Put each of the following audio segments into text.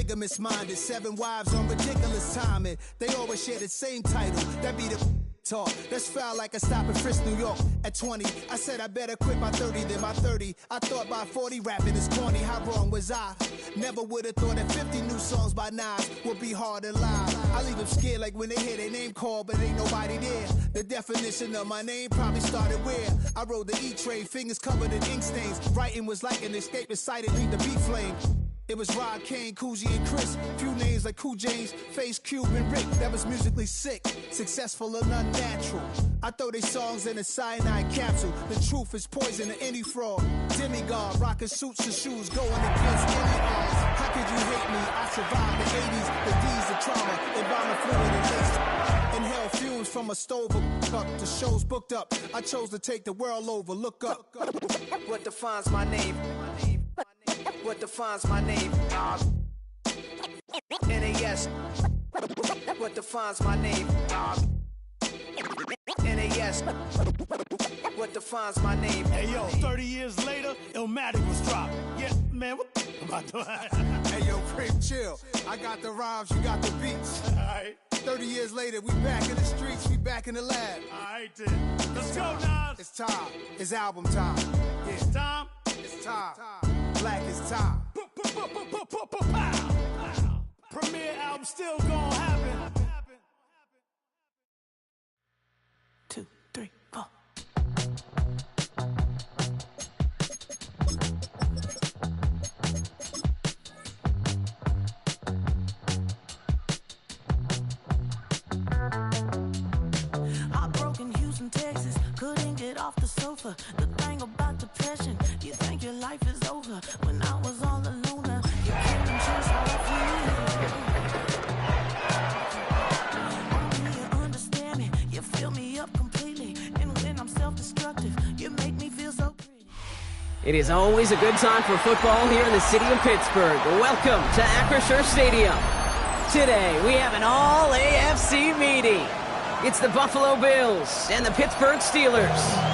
polygamous minded. 7 wives on ridiculous timing. They always share the same title. That be the talk. That's foul like a stop in Frisk, New York. At 20, I said I better quit by 30 than by 30. I thought by 40 rapping is corny. How wrong was I? Never would have thought that 50 new songs by Nas would be hard to live. I leave them scared like when they hear their name called, but ain't nobody there. The definition of my name probably started where I rode the E-train, fingers covered in ink stains. Writing was like an escape inside it, leave the beat flame. It was Rod, Kane, Coogee, and Chris. Few names like Cool James, Face, Cube, and Rick. That was musically sick, successful and unnatural. I throw they songs in a cyanide capsule. The truth is poison to any fraud. Demigod, rocking suits and shoes, going against any odds. How could you hate me? I survived the 80s, the D's, the trauma, environment fluid and laced. Inhale fumes from a stove up. The show's booked up. I chose to take the world over. Look up. What defines my name? What defines my name? NAS. What defines my name? NAS. What defines my name? Hey yo, 30 years later, Illmatic was dropped. Yeah, man, what about that? Hey yo, Prim, chill. I got the rhymes, you got the beats. Alright. 30 years later, we back in the streets, we back in the lab. Alright then. Let's go, Nas. It's time. It's album time. Yeah. It's time. It's time. Black is time. Premiere album still gonna happen. 2, 3, 4. I broke in Houston, Texas, couldn't get off the sofa. The thing about depression, you think your life is over. When I was all alone, you came and chased off Only you understand me, you fill me up completely. And when I'm self-destructive, you make me feel so pretty. It is always a good time for football here in the city of Pittsburgh. Welcome to Acrisure Stadium. Today, we have an all-AFC meeting. It's the Buffalo Bills and the Pittsburgh Steelers.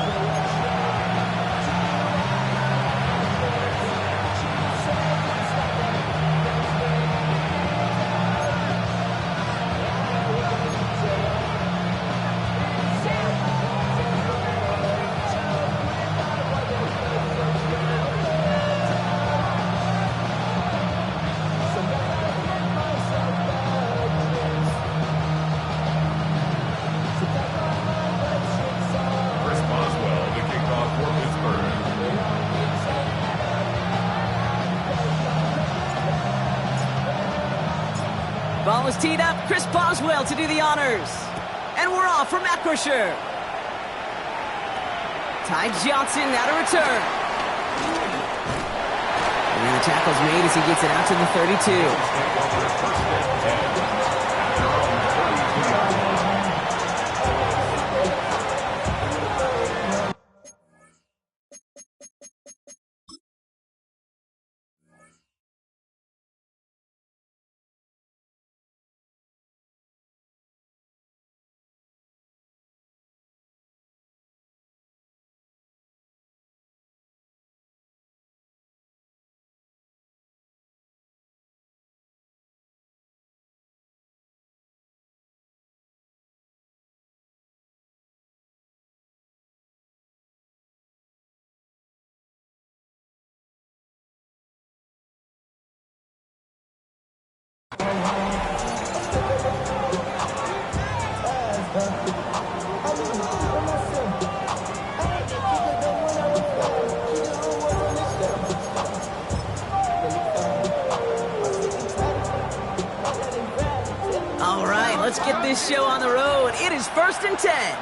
Ball is teed up. Chris Boswell to do the honors. And we're off from Acrisure. Ty Johnson now to return. And the tackle's made as he gets it out to the 32. All right, let's get this show on the road. It is 1st and 10.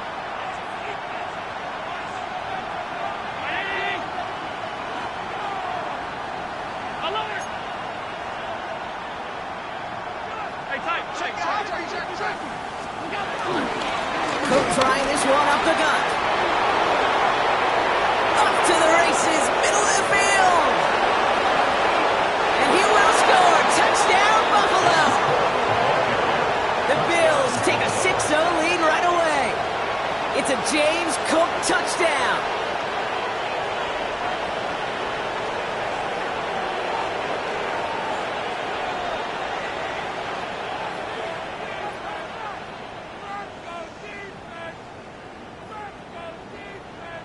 Cook trying this one up the gut. Up to the races, middle of the field. And he will score. Touchdown, Buffalo. The Bills take a 6-0 lead right away. It's a James Cook touchdown.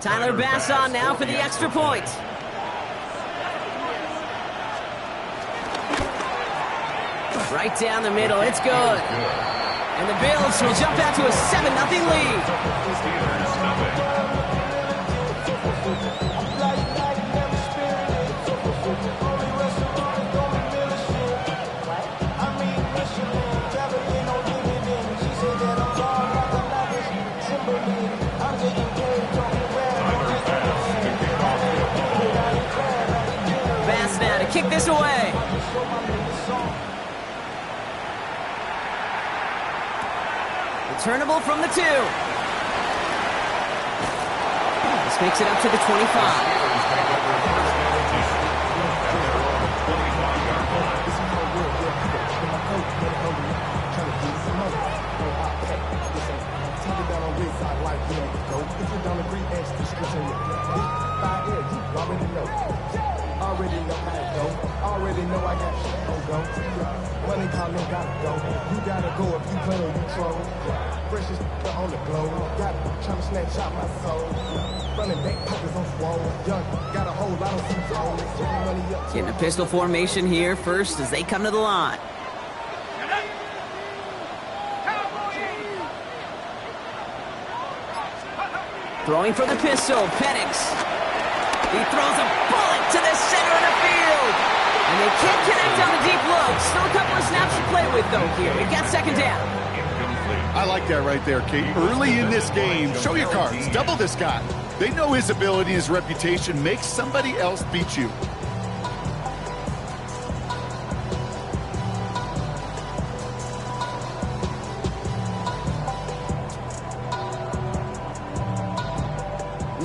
Tyler Bass on now for the extra point. Right down the middle, it's good. And the Bills will jump out to a 7-0 lead. Bass now to kick this away. Returnable from the 2. This makes it up to the 25. Already know how it go. Already know I got shit on go. Money calling, gotta go. You gotta go if you play or you troll. Freshest on the glow. Got trying to snatch out my soul. Running back pockets on swole. Young, got a whole lot of suits on. Money up. Getting a pistol formation here first as they come to the line. Throwing for the pistol, Penix. He throws a bullet to the center of the field. And they can't connect on the deep look. Still a couple of snaps to play with, though, here. We've got second down. I like that right there, Kate. Early in this game, show your cards. Double this guy. They know his ability, his reputation. Make somebody else beat you.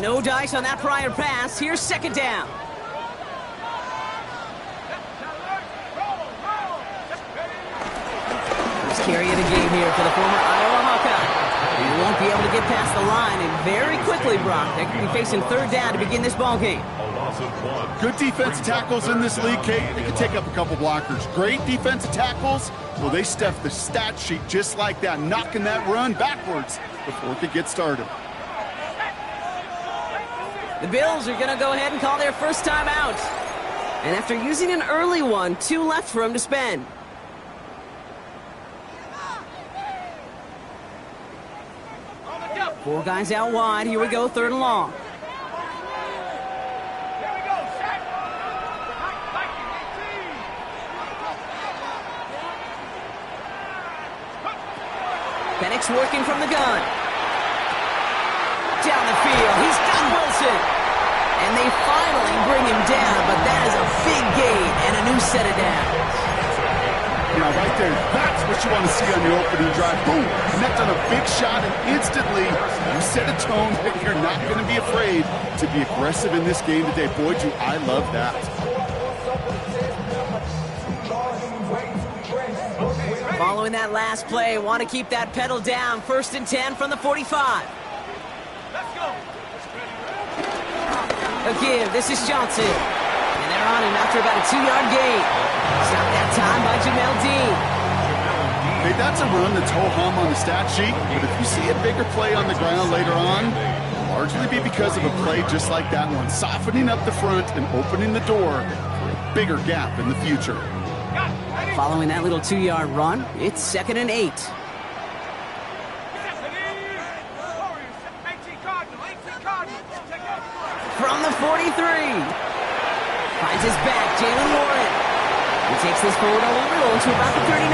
No dice on that prior pass. Here's second down. First carry of the game here for the former Iowa Hawkeye. He won't be able to get past the line, and very quickly, Brock, they could be facing third down to begin this ball game. Good defensive tackles in this league, Kate. They can take up a couple blockers. Great defensive tackles. Well, they stuff the stat sheet just like that, knocking that run backwards before it could get started. The Bills are going to go ahead and call their first time out. And after using an early one, 2 left for him to spend. Four guys out wide. Here we go, third and long. Penix working from the gun. Down the field, he's got Wilson. And they finally bring him down, but that is a big gain and a new set of downs. Now, right there, that's what you want to see on the opening drive. Boom, connect on a big shot, and instantly you set a tone that you're not going to be afraid to be aggressive in this game today. Boy, do I love that. Following that last play, want to keep that pedal down. 1st and 10 from the 45. A give, this is Johnson. And they're on him after about a 2-yard gain. Stopped that time by Jamel Dean. Hey, that's a run that's ho-hum on the stat sheet, but if you see a bigger play on the ground later on, it'll largely be because of a play just like that one, softening up the front and opening the door for a bigger gap in the future. Following that little 2-yard run, it's 2nd and 8. From the 43. Finds his back, Jalen Warren. He takes this forward on a roll to about the 39.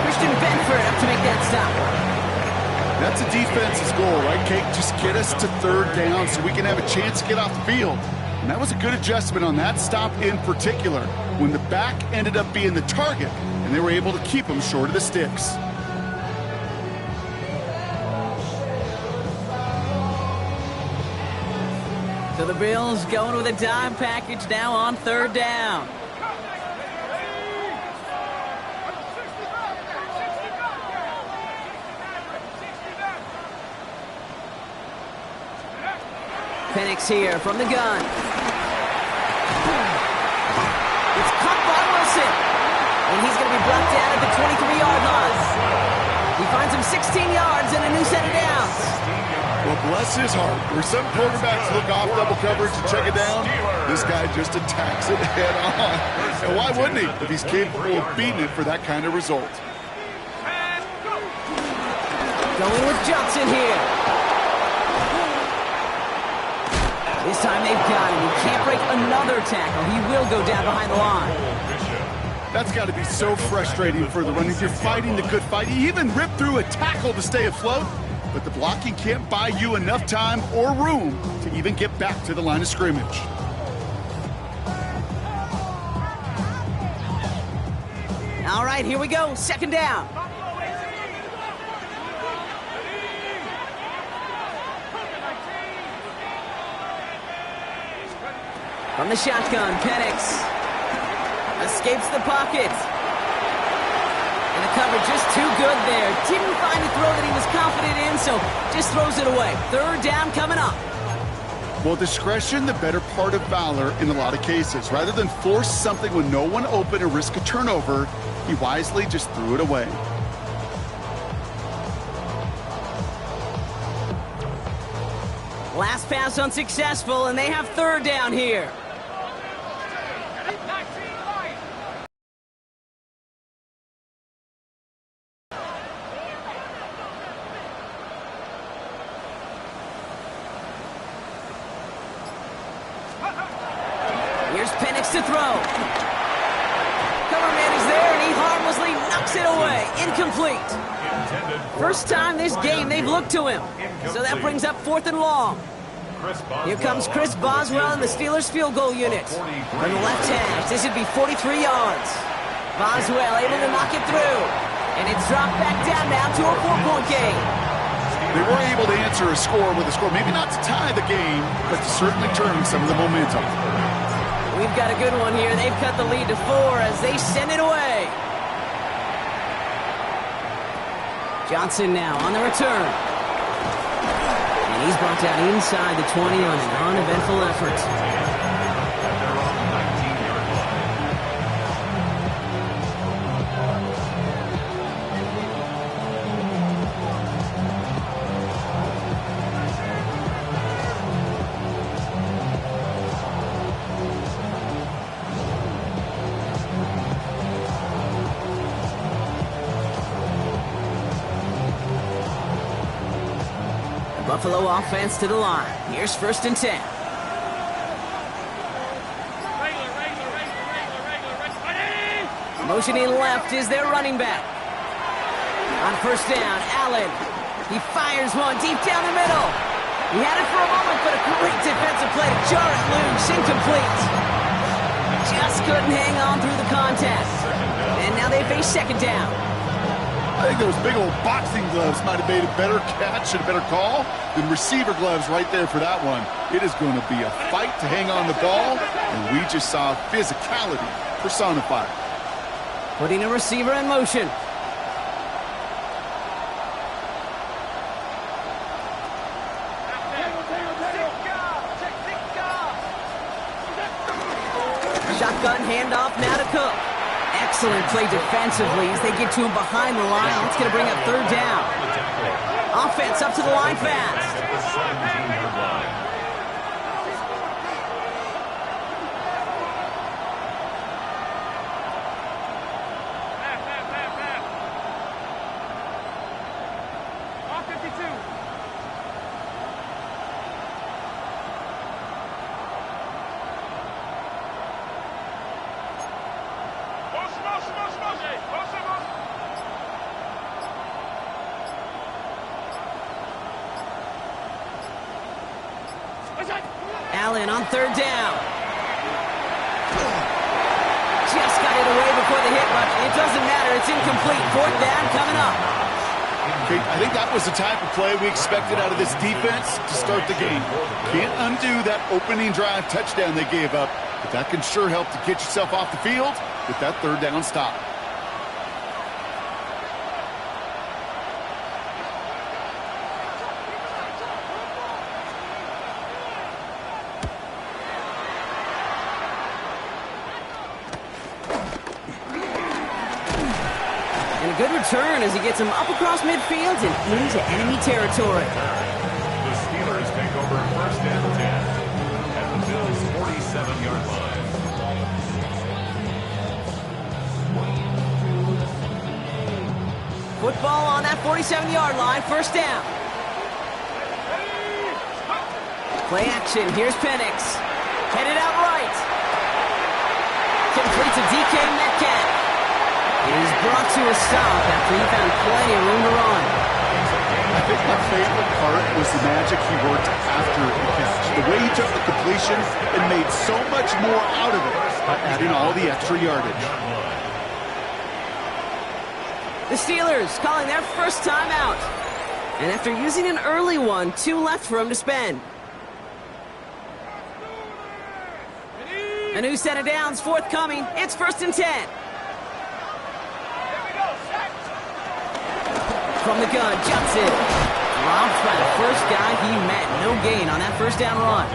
Christian Benford up to make that stop. That's a defense's goal, right, Kate? Just get us to third down so we can have a chance to get off the field. And that was a good adjustment on that stop in particular, when the back ended up being the target, and they were able to keep him short of the sticks. So the Bills going with a dime package now on third down. Penix here from the gun. It's caught by Wilson. And he's going to be brought down at the 23-yard line. He finds him 16 yards and a new set of downs. Well, Bless his heart. Where some quarterbacks look off double coverage and check it down, this guy just attacks it head on. And why wouldn't he if he's capable of beating it for that kind of result? Going with Johnson here. This time they've got him. He can't break another tackle. He will go down behind the line. That's got to be so frustrating for the running. You're fighting the good fight. He even ripped through a tackle to stay afloat, but the blocking can't buy you enough time or room to even get back to the line of scrimmage. All right, here we go. Second down. From the shotgun, Penix escapes the pocket. And the cover just too good there. Didn't find a throw that he was confident in, so just throws it away. Third down coming up. Well, discretion, the better part of valor in a lot of cases. Rather than force something with no one open and risk a turnover, he wisely just threw it away. Last pass unsuccessful, and they have third down here. Here's Penix to throw. Cover man is there, and he harmlessly knocks it away. Incomplete. First time this game they've looked to him. So that brings up 4th and long. Here comes Chris Boswell in the Steelers field goal unit. From the left hash, this would be 43 yards. Boswell able to knock it through. And it's dropped back down now to a 4-point game. They were able to answer a score with a score, maybe not to tie the game, but to certainly turn some of the momentum. We've got a good one here. They've cut the lead to 4 as they send it away. Johnson now on the return. And he's brought down inside the 20 on an uneventful effort. Buffalo offense to the line. Here's 1st and 10. Motioning left is their running back. On 1st down, Allen. He fires one deep down the middle. He had it for a moment, but a great defensive play to jar it loose. Incomplete. Just couldn't hang on through the contact. And now they face 2nd down. I think those big old boxing gloves might have made a better catch and a better call than receiver gloves right there for that one. It is going to be a fight to hang on the ball, and we just saw physicality personified. Putting a receiver in motion. Shotgun handoff now to Cook. Excellent play defensively as they get to him behind the line. That's going to bring up 3rd down. Offense up to the line fast. Allen on 3rd down. Just got it away before the hit, but it doesn't matter. It's incomplete. 4th down coming up. Okay, I think that was the type of play we expected out of this defense to start the game. Can't undo that opening drive touchdown they gave up, but that can sure help to get yourself off the field with that 3rd down stop. And a good return as he gets him up across midfield and into enemy territory. ball on that 47-yard line, first down. Play action, here's Penix. Headed out right. Complete to DK Metcalf. He's brought to a stop after he found plenty of room to run. I think my favorite part was the magic he worked after the catch. The way he took the completion and made so much more out of it by adding all the extra yardage. The Steelers calling their first time out. And after using an early one, 2 left for him to spend. A new set of downs forthcoming. It's 1st and 10. From the gun, Johnson. Dropped by the first guy he met. No gain on that first down run.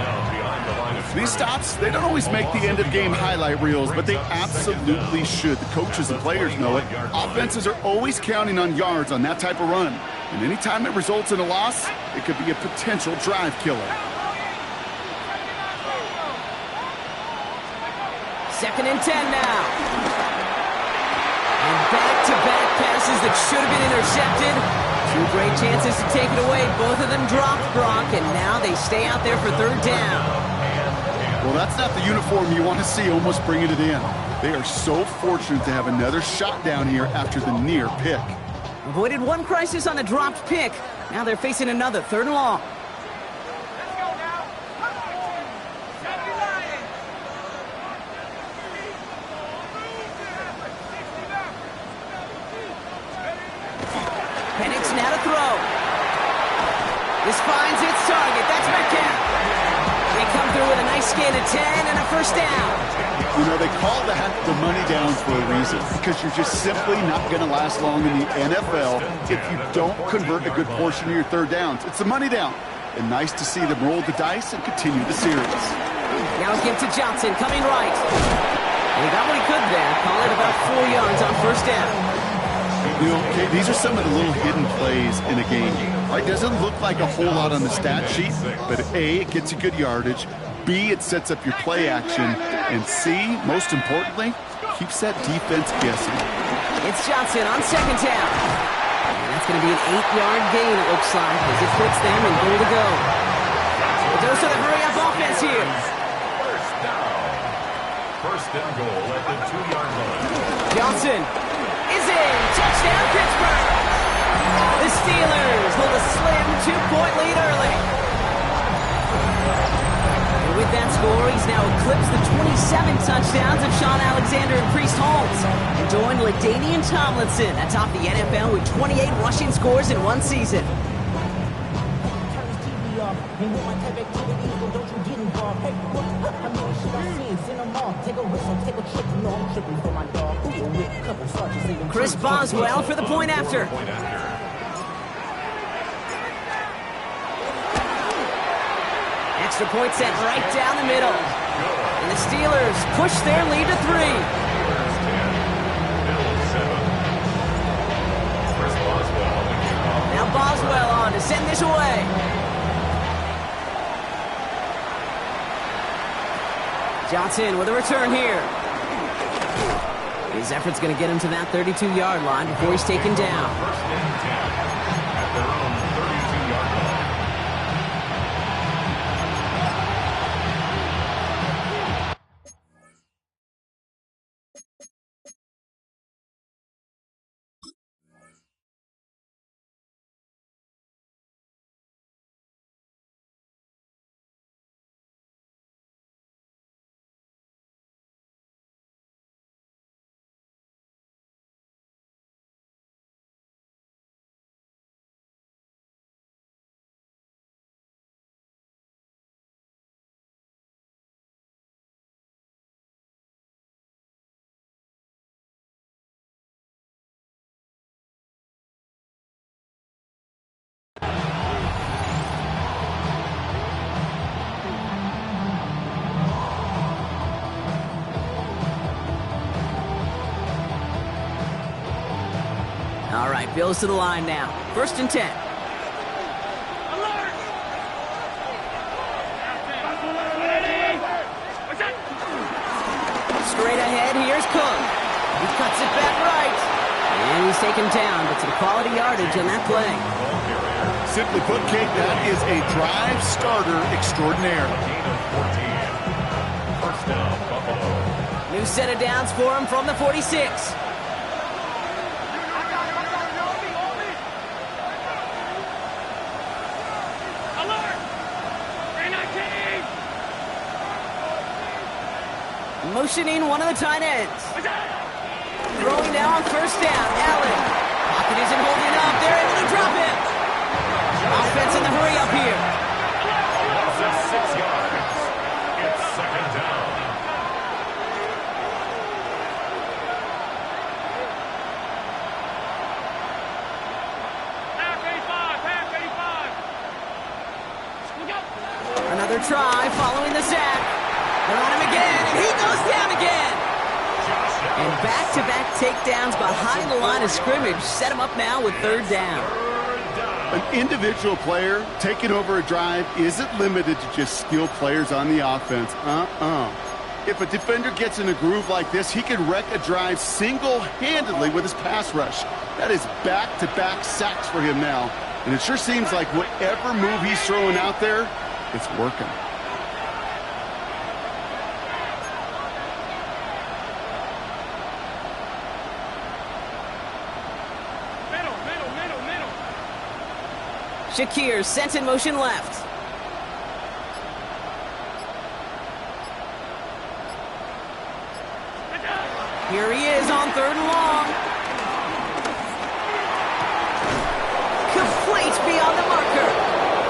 These stops, they don't always make the end-of-game highlight reels, but they absolutely should. The coaches and players know it. Offenses are always counting on yards on that type of run. And anytime it results in a loss, it could be a potential drive killer. 2nd and 10 now. And back-to-back passes that should have been intercepted. 2 great chances to take it away. Both of them dropped, Brock, and now they stay out there for 3rd down. Well, that's not the uniform you want to see almost bringing it in. They are so fortunate to have another shot down here after the near pick. Avoided one crisis on the dropped pick. Now they're facing another 3rd and long. Penix now to throw. This finds its target. That's Metcalf. They come through with a nice gain of 10 and a first down. You know, they call that the money down for a reason, because you're just simply not going to last long in the NFL if you don't convert a good portion of your 3rd downs. It's the money down. And nice to see them roll the dice and continue the series. Now give to Johnson, coming right. And he got what he could there. Call it about 4 yards on first down. You know, okay, these are some of the little hidden plays in a game. Right? Doesn't look like a whole lot on the stat sheet, but A, it gets you good yardage. B, it sets up your play action. And C, most importantly, keeps that defense guessing. It's Johnson on 2nd down. And that's going to be an 8-yard gain, it looks like, as it puts them in goal to go. A dose of the hurry-up offense here. First down goal at the 2-yard line. Johnson is in. Touchdown, Pittsburgh. The Steelers hold a slim 2-point lead early. And with that score, he's now eclipsed the 27 touchdowns of Sean Alexander and Priest Holmes, and joined LaDainian Tomlinson atop the NFL with 28 rushing scores in one season. Chris Boswell for the point after. Extra point set right down the middle. And the Steelers push their lead to 3. Now Boswell on to send this away. Johnson with a return here. His effort's going to get him to that 32-yard line before he's taken down. First and 10 at their own 32-yard line. All right, Bills to the line now. 1st and 10. Straight ahead, here's Cook. He cuts it back right. And he's taken down, but some quality yardage on that play. Simply put, Kate, that is a drive starter extraordinaire. Gain of 14. First down, Buffalo. New set of downs for him from the 46. Motioning one of the tight ends. Throwing now on first down. Allen. Pocket isn't holding up. They're able to drop him. Offense in the hurry up here. Loss of 6 yards. It's second down. Another try following the sack. They're on him again, and he goes down again. And back-to-back takedowns behind the line of scrimmage set him up now with third down. An individual player taking over a drive isn't limited to just skilled players on the offense. If a defender gets in a groove like this, he can wreck a drive single-handedly with his pass rush. That is back-to-back sacks for him now. And it sure seems like whatever move he's throwing out there, it's working. Shakir sent in motion left. Here he is on third and long. Complete beyond the marker.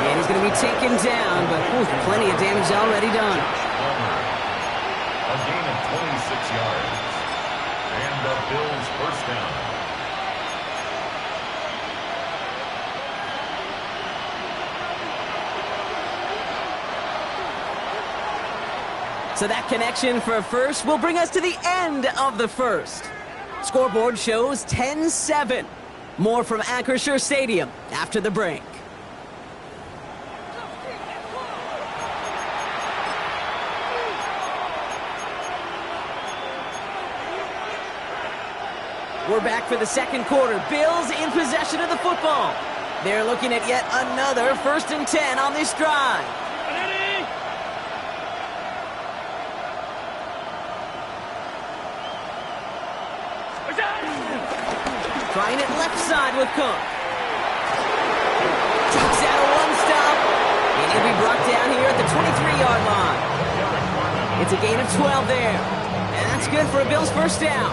And he's going to be taken down, but plenty of damage already done. A gain of 26 yards. And the Bills first down. So that connection for a first will bring us to the end of the first. Scoreboard shows 10-7. More from Acrisure Stadium after the break. We're back for the second quarter. Bills in possession of the football. They're looking at yet another 1st and 10 on this drive. Trying it left side with Cook. Takes out a one-stop. And he'll be brought down here at the 23-yard line. It's a gain of 12 there. And that's good for a Bills first down.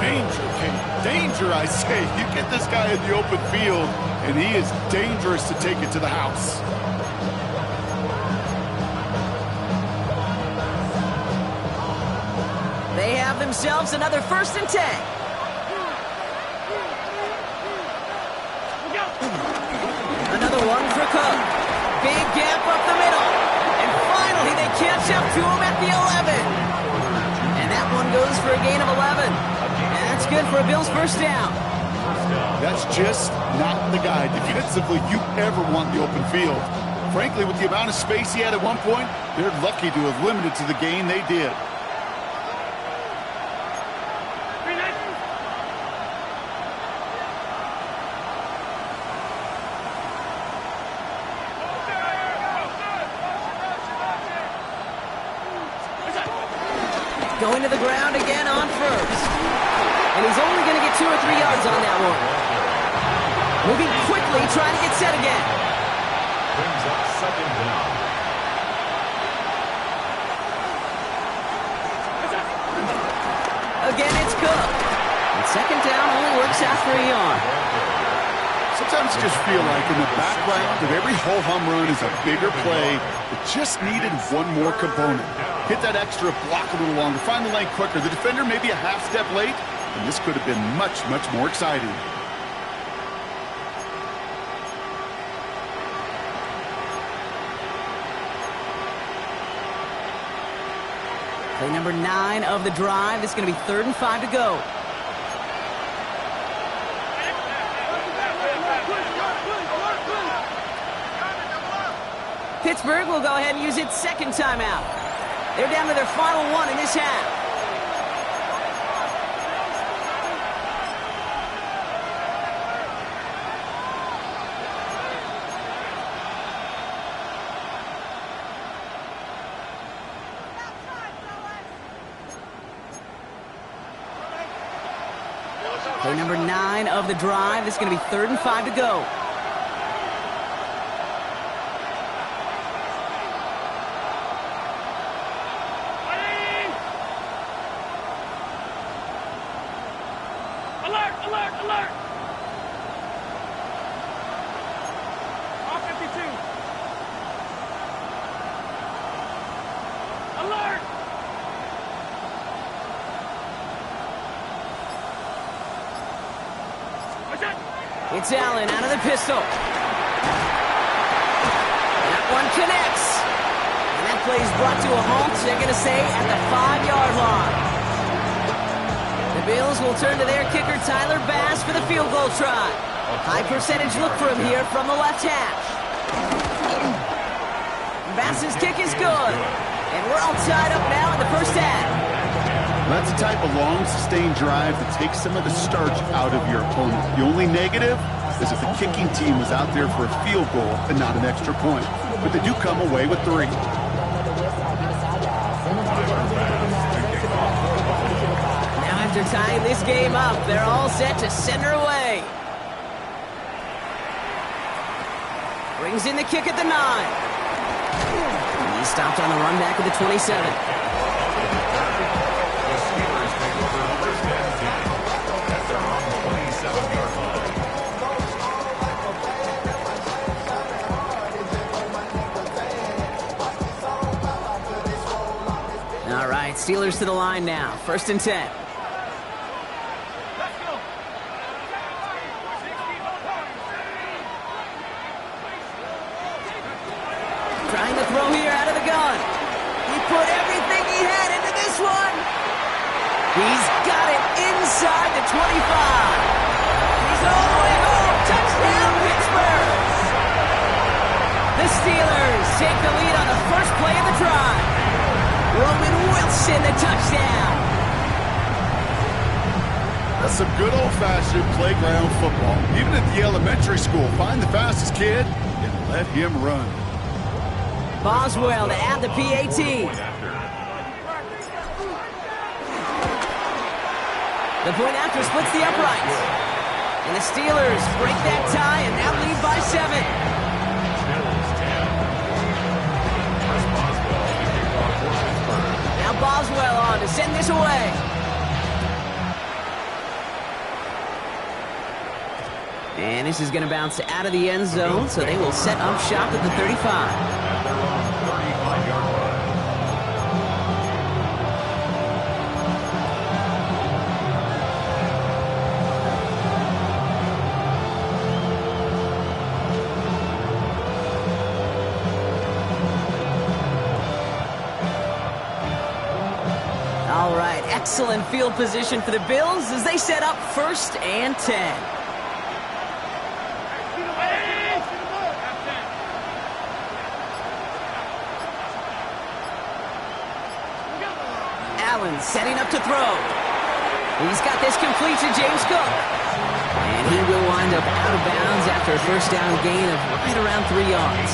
Danger, Kate. Danger, I say. You get this guy in the open field, and he is dangerous to take it to the house. They have themselves another 1st and 10. Another one for Cook. Big gap up the middle. And finally they catch up to him at the 11. And that one goes for a gain of 11. And that's good for a Bills first down. That's just not the guy defensively you ever want in the open field. Frankly, with the amount of space he had at one point, they're lucky to have limited to the gain they did. Going to the ground again on first. And he's only going to get 2 or 3 yards on that one. Moving quickly, trying to get set again. Brings up second down. Again, it's Cook. And second down only works after a yard. Sometimes you just feel like in the background of every ho-hum run is a bigger play that just needed one more component. Hit that extra block a little longer, find the lane quicker. The defender may be a half step late, and this could have been much, much more exciting. Play number 9 of the drive. It's going to be 3rd and 5 to go. Pittsburgh will go ahead and use its second timeout. They're down to their final one in this half. Play number 9 of the drive. It's going to be 3rd and 5 to go. Alert! Alert! Alert! Off 52. Alert! It's Allen out of the pistol. That one connects. And that play is brought to a halt, they're going to say, at the 5-yard line. The Bills will turn to their kicker, Tyler Bass, for the field goal try. High percentage look for him here from the left hash. Bass's kick is good. And we're all tied up now in the first half. That's the type of long, sustained drive that takes some of the starch out of your opponent. The only negative is if the kicking team was out there for a field goal and not an extra point. But they do come away with 3. Now after tying this game up, they're all set to send her away. Brings in the kick at the 9. He stopped on the run back at the 27. All right, Steelers to the line now. 1st and 10. Trying to throw here out of the gun. He put everything he had into this one. He's got it inside the 25. He's all the way home. Touchdown, Pittsburgh. The Steelers take the lead on the first play of the drive. Roman Wilson, the touchdown. That's some good old-fashioned playground football. Even at the elementary school, find the fastest kid and let him run. Boswell to add the PAT. The point after splits the uprights. And the Steelers break that tie and now lead by 7. Now Boswell on to send this away. And this is going to bounce out of the end zone, so they will set up shop at the 35. All right, excellent field position for the Bills as they set up 1st and 10. Allen setting up to throw. He's got this complete to James Cook. And he will wind up out of bounds after a first down gain of right around 3 yards.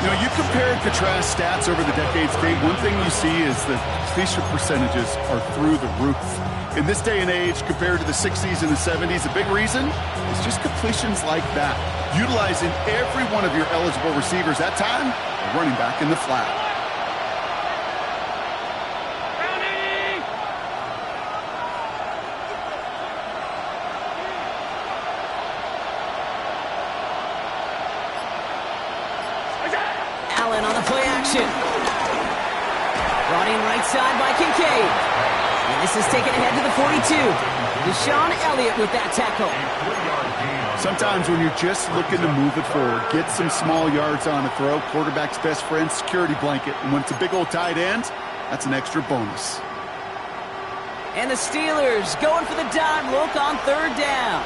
You know, you compare and contrast stats over the decades, Dave. One thing you see is the completion percentages are through the roof. In this day and age, compared to the 60s and the 70s, a big reason is just completions like that. Utilizing every one of your eligible receivers that time, running back in the flat. Allen on the play action. Brought in right side by Kincaid. And this is taken ahead to the 42. Deshaun Elliott with that tackle. Sometimes when you're just looking to move it forward, get some small yards on a throw, quarterback's best friend, security blanket. And when it's a big old tight end, that's an extra bonus. And the Steelers going for the dime look on 3rd down.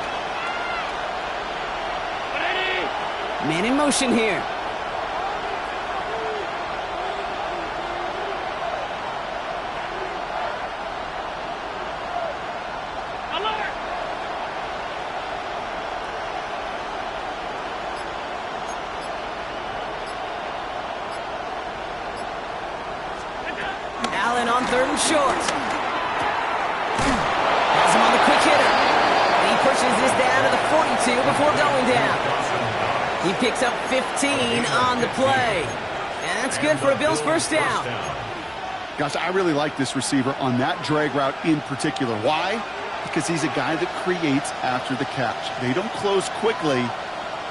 Man in motion here. Allen on 3rd and short. Has him on the quick hitter. 2 before going down. He picks up 15 on the play. And that's good for a Bills first down. Gosh, I really like this receiver on that drag route in particular. Why? Because he's a guy that creates after the catch. They don't close quickly.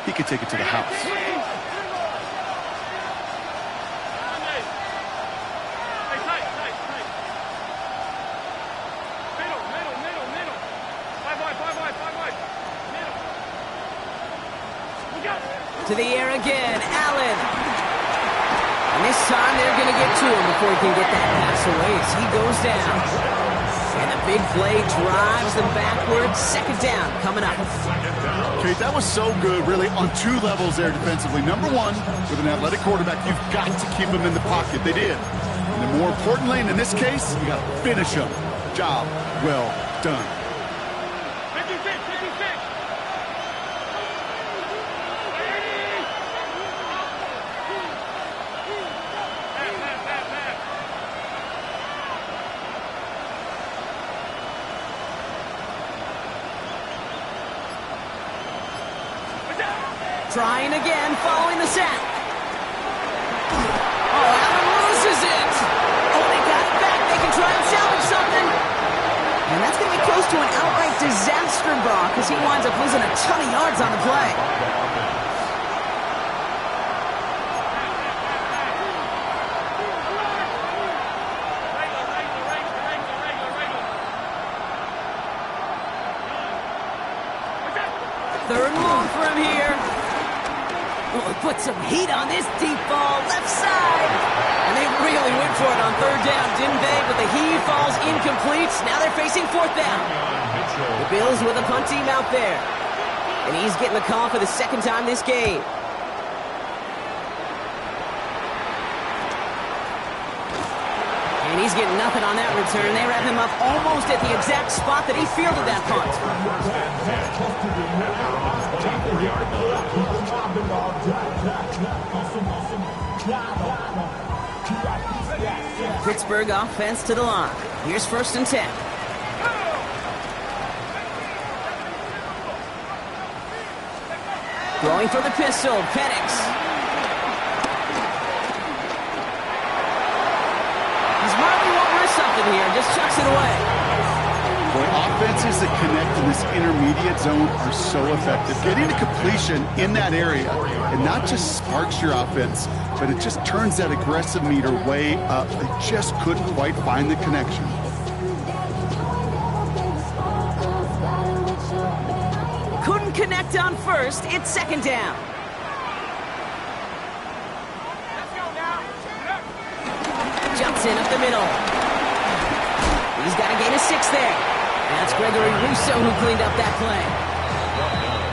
He could take it to the house. To the air again, Allen. And this time they're going to get to him before he can get that pass away as he goes down. And the big play drives them backwards. Second down coming up. Okay, that was so good, really, on two levels there defensively. Number one, with an athletic quarterback, you've got to keep him in the pocket. They did. And then more importantly, and in this case, you got to finish him. Job well done. Trying again, following the sack. Oh, Allen loses it. Oh, they got it back. They can try and salvage something. And that's going to be close to an outright disaster, Brock, because he winds up losing a ton of yards on the play. Third and long for him here. Oh, put some heat on this deep ball, left side. And they really went for it on third down, didn't they? But the heave falls incomplete. Now they're facing fourth down. The Bills with a punt team out there. And he's getting the call for the second time this game. And he's getting nothing on that return. They wrap him up almost at the exact spot that he fielded that punt. Pittsburgh offense to the line. Here's 1st and 10. Throwing for the pistol, Penix. He's marking over something here, just chucks it away. Boy, offenses that connect in this intermediate zone are so effective. Getting a completion in that area, it not just sparks your offense, but it just turns that aggressive meter way up. They just couldn't quite find the connection. Couldn't connect on first. It's second down. Jumps in up the middle. He's got a gain of 6 there. That's Gregory Rousseau who cleaned up that play.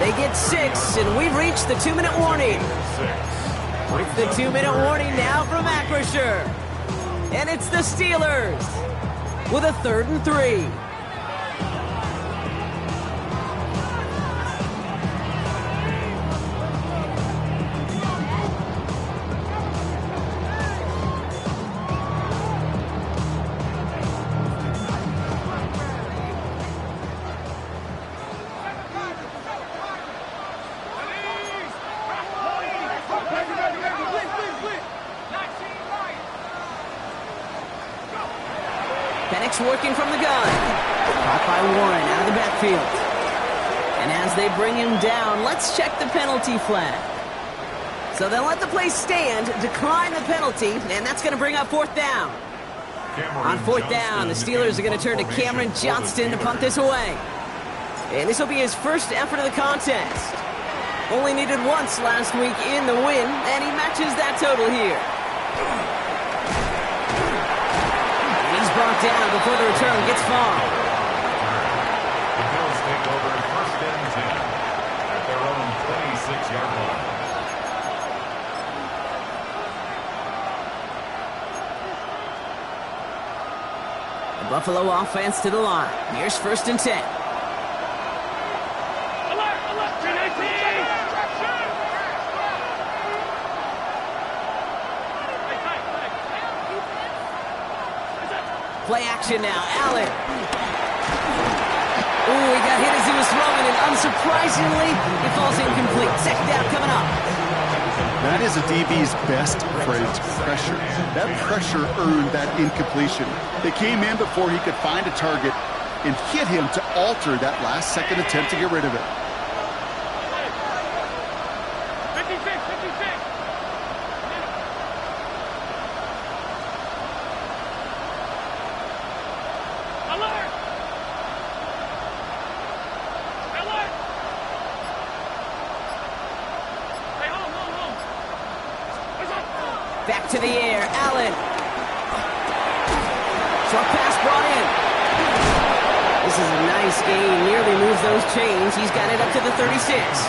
They get 6, and we've reached the 2-minute warning. It's the 2-minute warning now from Acrisure. And it's the Steelers with a 3rd and 3. Penix working from the gun. Caught by Warren out of the backfield. And as they bring him down, let's check the penalty flag. So they'll let the play stand, decline the penalty, and that's going to bring up 4th down. On 4th down, the Steelers are going to turn to Cameron Johnston to punt this away. And this will be his first effort of the contest. Only needed once last week in the win, and he matches that total here. Brought down before the return gets far. The Bills take over 1st and 10 at their own 26-yard line. The Buffalo offense to the line. Here's 1st and 10. Play action now, Allen. Ooh, he got hit as he was throwing, and unsurprisingly, it falls incomplete. Second down coming up. That is a DB's best friend, pressure. That pressure earned that incompletion. They came in before he could find a target and hit him to alter that last-second attempt to get rid of it. 56. Alert! Alert! Hey, home. What's up? Back to the air, Allen. Short pass brought in. This is a nice gain, nearly moves those chains. He's got it up to the 36.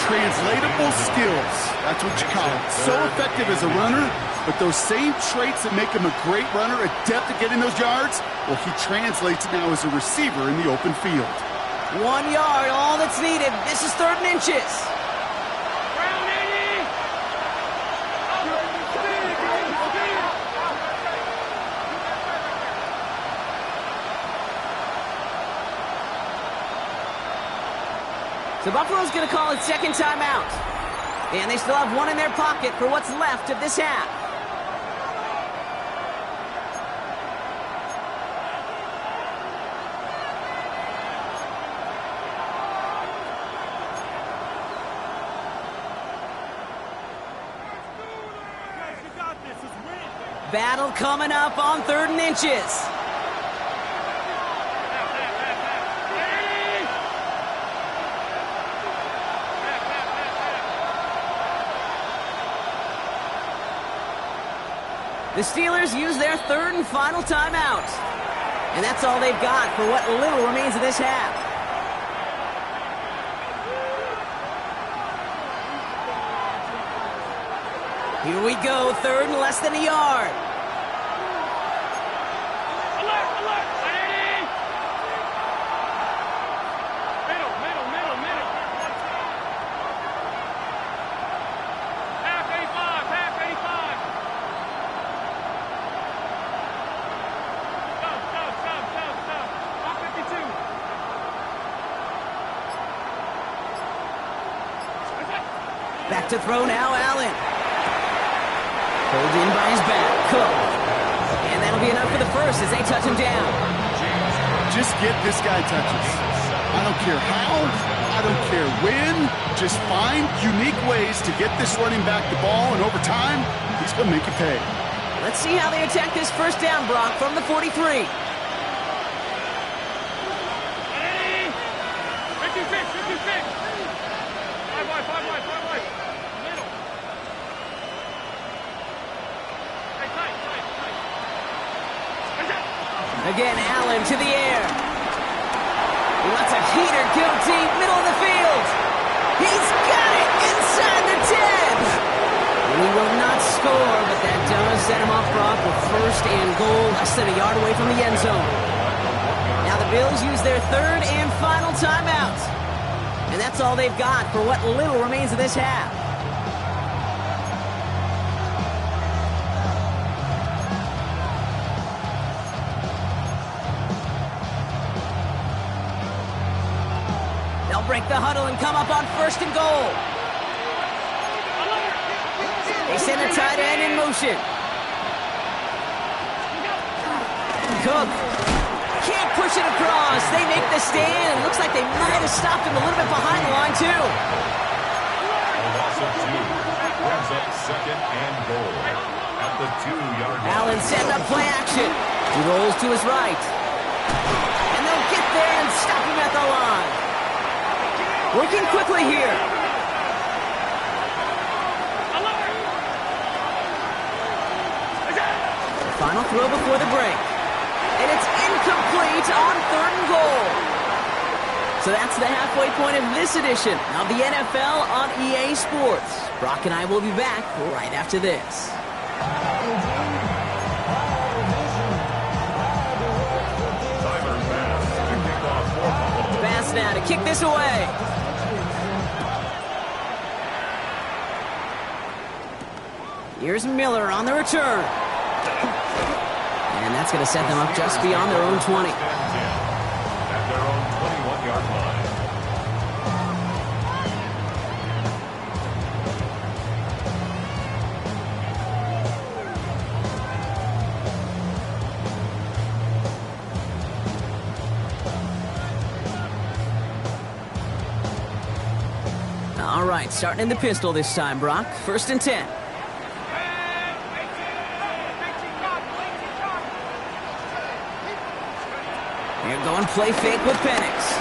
Translatable skills, that's what you call it. So effective as a runner, but those same traits that make him a great runner, adept at getting those yards, well, he translates now as a receiver in the open field. 1 yard, all that's needed. This is 3rd and inches. Round 80! So Buffalo's going to call it second timeout. And they still have one in their pocket for what's left of this half. Guys, you got this. It's win. Battle coming up on 3rd and inches. The Steelers use their 3rd and final timeout. And that's all they've got for what little remains of this half. Here we go, 3rd and less than a yard. Alert! 80! Middle. Half 85. Stop. 152. Back to throw now, Allen. Pulled in by his back, Cook. And that'll be enough for the first as they touch him down. Just get this guy touches. I don't care how, I don't care when. Just find unique ways to get this running back the ball, and over time, he's going to make you pay. Let's see how they attack this first down, Brock, from the 43. 56. Five wide. Middle. Hey, tight. Again, Allen to the air. He lets a heater go deep, middle of the field. He's got it inside the 10. And he will not score, but that does set him off, Brock, with 1st and goal, less than a yard away from the end zone. Now the Bills use their 3rd and final timeout. And that's all they've got for what little remains of this half. They'll break the huddle and come up on 1st and goal. They send a tight end in motion. Cook can't push it across. They make the stand. Looks like they might have stopped him a little bit behind the line, too. A loss of 2 brings up 2nd and goal at the 2-yard line. Allen setting up play action. He rolls to his right. And they'll get there and stop him at the line. Working quickly here. The final throw before the break. And it's incomplete on 3rd and goal. So that's the halfway point of this edition of the NFL on EA Sports. Brock and I will be back right after this. Tyler Bass to kick off for Buffalo. Bass now to kick this away. Here's Miller on the return. And that's going to set them up just beyond their own 20. At their own 21-yard line. All right, starting in the pistol this time, Brock. 1st and 10. They're going play fake with Penix.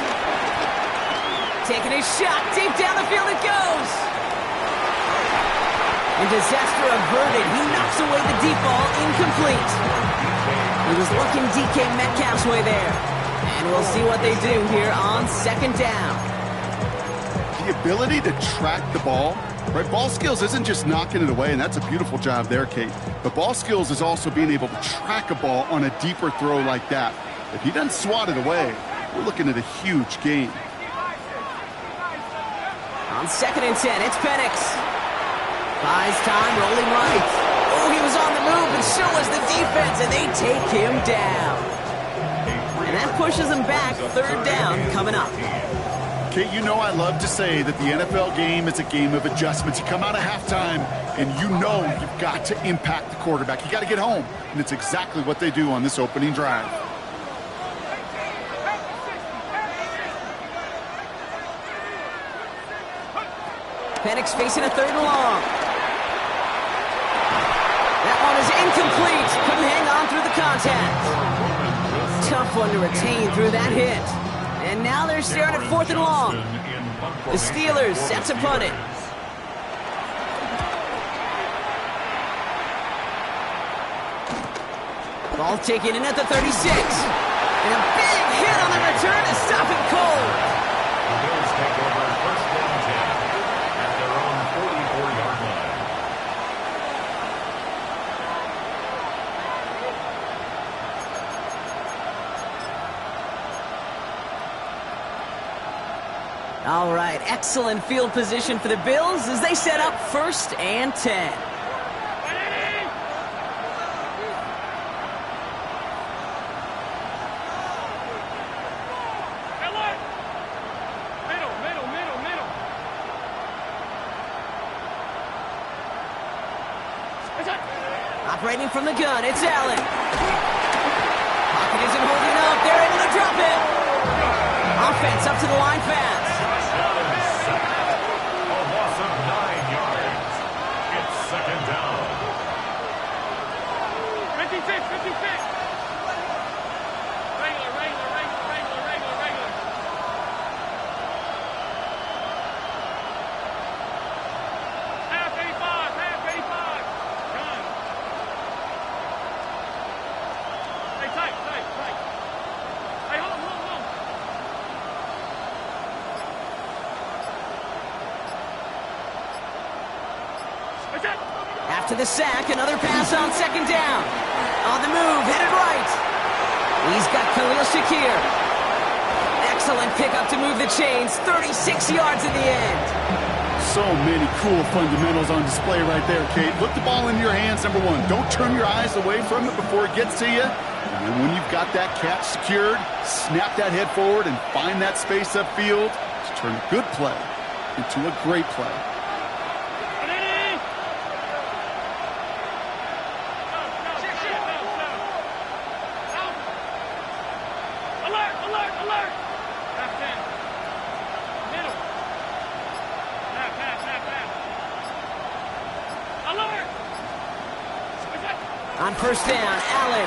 Taking a shot. Deep down the field it goes. And disaster averted. He knocks away the deep ball. Incomplete. He was looking DK Metcalf's way there. And we'll see what they do here on 2nd down. The ability to track the ball, right? Ball skills isn't just knocking it away, and that's a beautiful job there, Kate. But ball skills is also being able to track a ball on a deeper throw like that. If he doesn't swat it away, we're looking at a huge gain. On 2nd and 10, it's Penix. Buys time, rolling right. Oh, he was on the move, and so was the defense, and they take him down. And that pushes him back. 3rd down coming up. Kate, you know I love to say that the NFL game is a game of adjustments. You come out of halftime, and you know you've got to impact the quarterback. You got to get home, and it's exactly what they do on this opening drive. Penix facing a 3rd and long. That one is incomplete. Couldn't hang on through the contact. Tough one to retain through that hit. And now they're staring at 4th and long. The Steelers set to punt it. Ball taken in at the 36. And a big hit on the return to stop it cold. The Bills take over 1st and 10 at their own 44-yard line. All right, excellent field position for the Bills as they set up 1st and 10. Operating from the gun, it's Allen. Pocket isn't holding up. They're able to drop it. Offense up to the line fast. A loss of 9 yards. It's 2nd down. 56. Regular. Half 85. Done. Hey, tight. Hey, hold on. After the sack, another pass on 2nd down. On the move, headed right. He's got Khalil Shakir. Excellent pickup to move the chains. 36 yards in the end. So many cool fundamentals on display right there, Kate. Put the ball in your hands, number one. Don't turn your eyes away from it before it gets to you. And then when you've got that catch secured, snap that head forward and find that space upfield to turn a good play into a great play. Alert! Half 10. Middle. Half. Alert! On 1st down, Allen.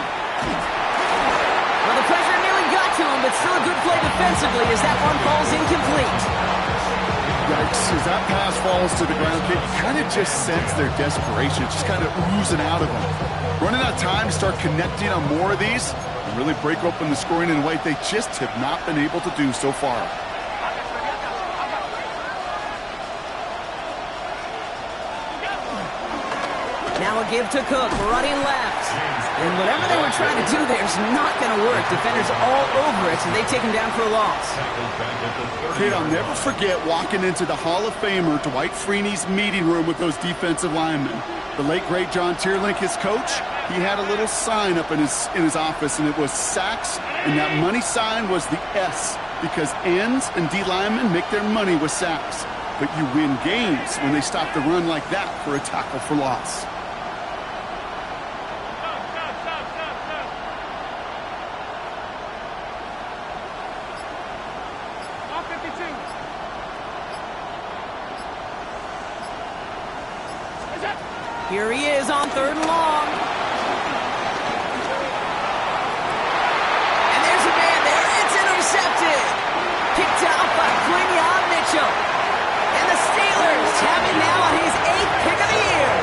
Well, the pressure nearly got to him, but still a good play defensively as that one falls incomplete. Yikes, as that pass falls to the ground, Kate, you kind of just sense their desperation. It's just kind of oozing out of them. Running out of time to start connecting on more of these and really break open the scoring in a way they just have not been able to do so far. Now a give to Cook, running left. And whatever they were trying to do there is not going to work. Defenders all over it, so they take him down for a loss. Kate, I'll never forget walking into the Hall of Famer Dwight Freeney's meeting room with those defensive linemen. The late, great John Tierlink, his coach, he had a little sign up in his office, and it was sacks, and that money sign was the S, because ends and D linemen make their money with sacks. But you win games when they stop the run like that for a tackle for loss. Here he is on 3rd and long. And there's a man there. It's intercepted. Picked out by Quinyon Mitchell. And the Steelers have it now on his 8th pick of the year.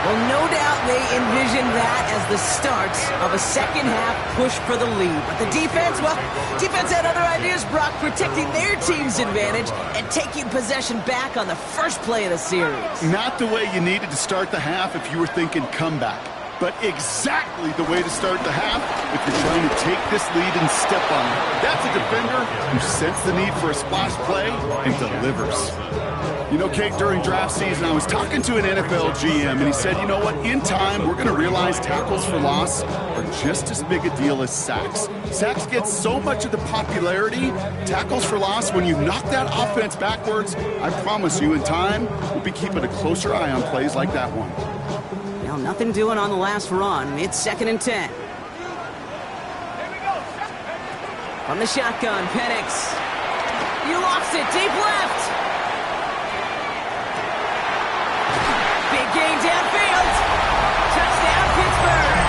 Well, no doubt they envisioned that as the start of a second-half push for the lead. But the defense, well, defense had other ideas, Brock, protecting their team's advantage and taking possession back on the first play of the series. Not the way you needed to start the half if you were thinking comeback, but exactly the way to start the half if you're trying to take this lead and step on it. That's a defender who senses the need for a splash play and delivers. You know, Kate, during draft season, I was talking to an NFL GM, and he said, you know what, in time, we're going to realize tackles for loss are just as big a deal as sacks. Sacks get so much of the popularity. Tackles for loss, when you knock that offense backwards, I promise you, in time, we'll be keeping a closer eye on plays like that one. Well, nothing doing on the last run. It's 2nd and 10. From the shotgun, Penix. You lost it, deep left. Big gain downfield. Touchdown, Pittsburgh.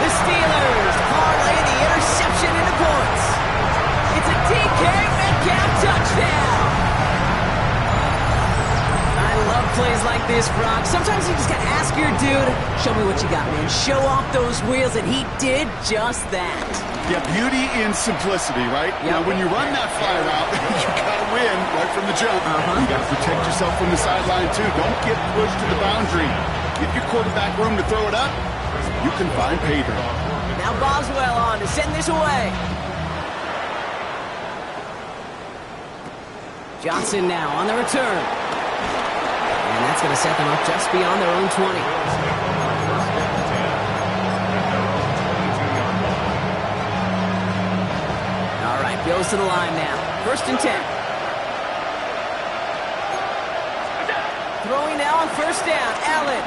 The Steelers parlay the interception into points. It's a DK Metcalf touchdown. I love plays like this, Brock. Sometimes you just gotta ask your dude, show me what you got, man. Show off those wheels, and he did just that. Yeah, beauty in simplicity, right? Yep. Now, when you run that fly route, you gotta win right from the jump. You gotta protect yourself from the sideline, too. Don't get pushed to the boundary. Give your quarterback room to throw it up. You can find pay dirt. Now Boswell on to send this away. Johnson now on the return. And that's going to set them up just beyond their own 20. Goes to the line now. 1st and 10. Throwing now on 1st down. Allen.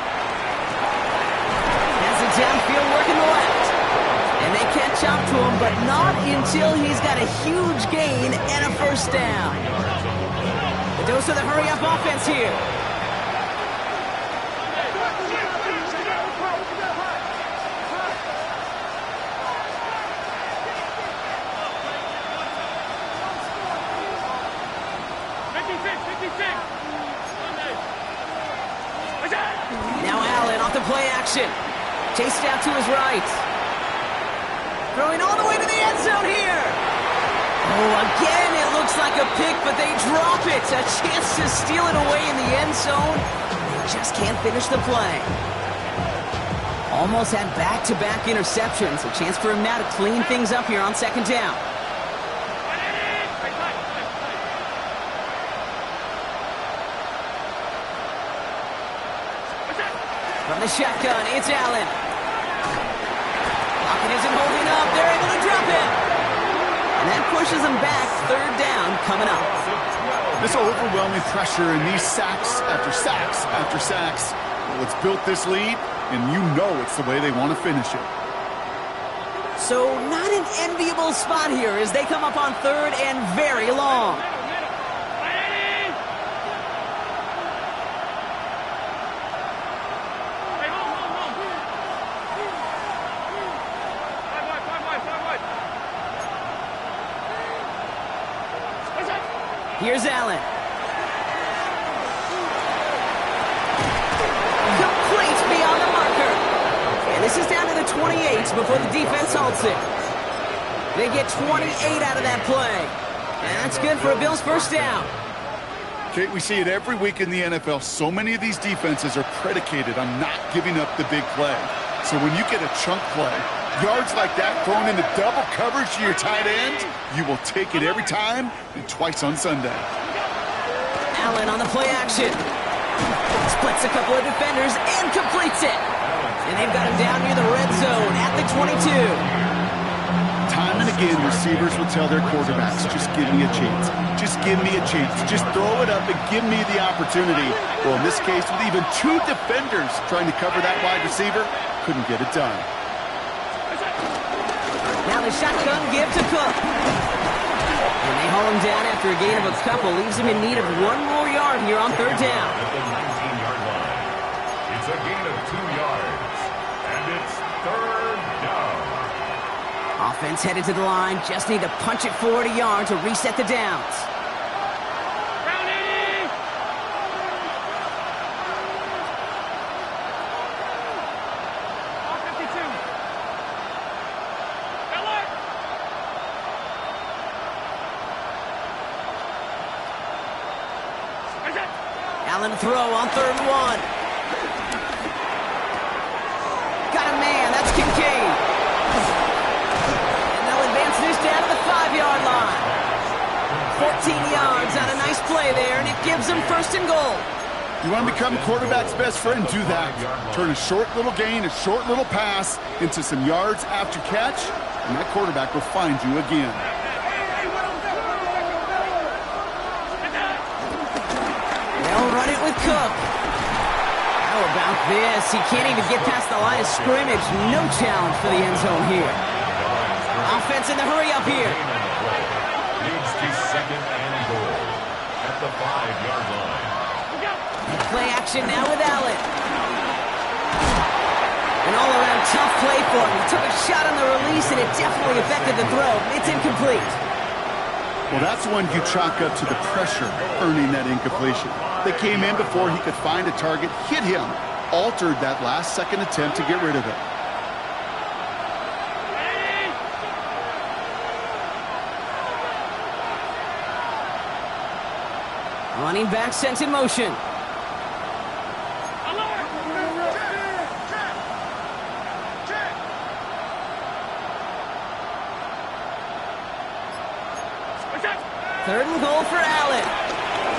Has it downfield working the left. And they catch up to him, but not until he's got a huge gain and a 1st down. The dose of the hurry-up offense here. Now Allen off the play action. Chased out to his right. Throwing all the way to the end zone here. Oh, again, it looks like a pick, but they drop it. A chance to steal it away in the end zone. They just can't finish the play. Almost had back-to-back interceptions. A chance for him now to clean things up here on 2nd down. From the shotgun, it's Allen. Lockett isn't holding up. They're able to drop it. And that pushes them back. 3rd down coming up. This overwhelming pressure and these sacks after sacks after sacks. Well, it's built this lead, and you know it's the way they want to finish it. So not an enviable spot here as they come up on 3rd and very long. Here's Allen. Complete beyond the marker. And this is down to the 28 before the defense halts it. They get 28 out of that play. And that's good for a Bills 1st down. Kate, we see it every week in the NFL. So many of these defenses are predicated on not giving up the big play. So when you get a chunk play, yards like that thrown into double coverage to your tight end, you will take it every time and twice on Sunday. Allen on the play action. Splits a couple of defenders and completes it. And they've got him down near the red zone at the 22. Time and again, receivers will tell their quarterbacks, just give me a chance. Just give me a chance. Just throw it up and give me the opportunity. Well, in this case, with even 2 defenders trying to cover that wide receiver, couldn't get it done. Now the shotgun give to Cook. And they haul him down after a gain of a couple. Leaves him in need of 1 more yard here on 3rd down. It's a gain of 2 yards. And it's third down. Offense headed to the line. Just need to punch it forward a yard to reset the downs. Down 80. On 52. Alert. Is it? Allen throw on 3rd and 1. Got a man. That's Kincaid. And they'll advance this down to the 5-yard line. 14 yards on a nice play there, and it gives them 1st and goal. You want to become quarterback's best friend, do that. Turn a short little gain, a short little pass into some yards after catch, and that quarterback will find you again. They'll run it with Cook. How about this? He can't even get past the line of scrimmage. No challenge for the end zone here. Offense in the hurry up here. Leads to 2nd and goal at the 5-yard line. Play action now with Allen. An all-around tough play for him. He took a shot on the release, and it definitely affected the throw. It's incomplete. Well, that's one you chalk up to the pressure earning that incompletion. They came in before he could find a target, hit him, altered that last-second attempt to get rid of it. Running back sent in motion. Third and goal for Allen.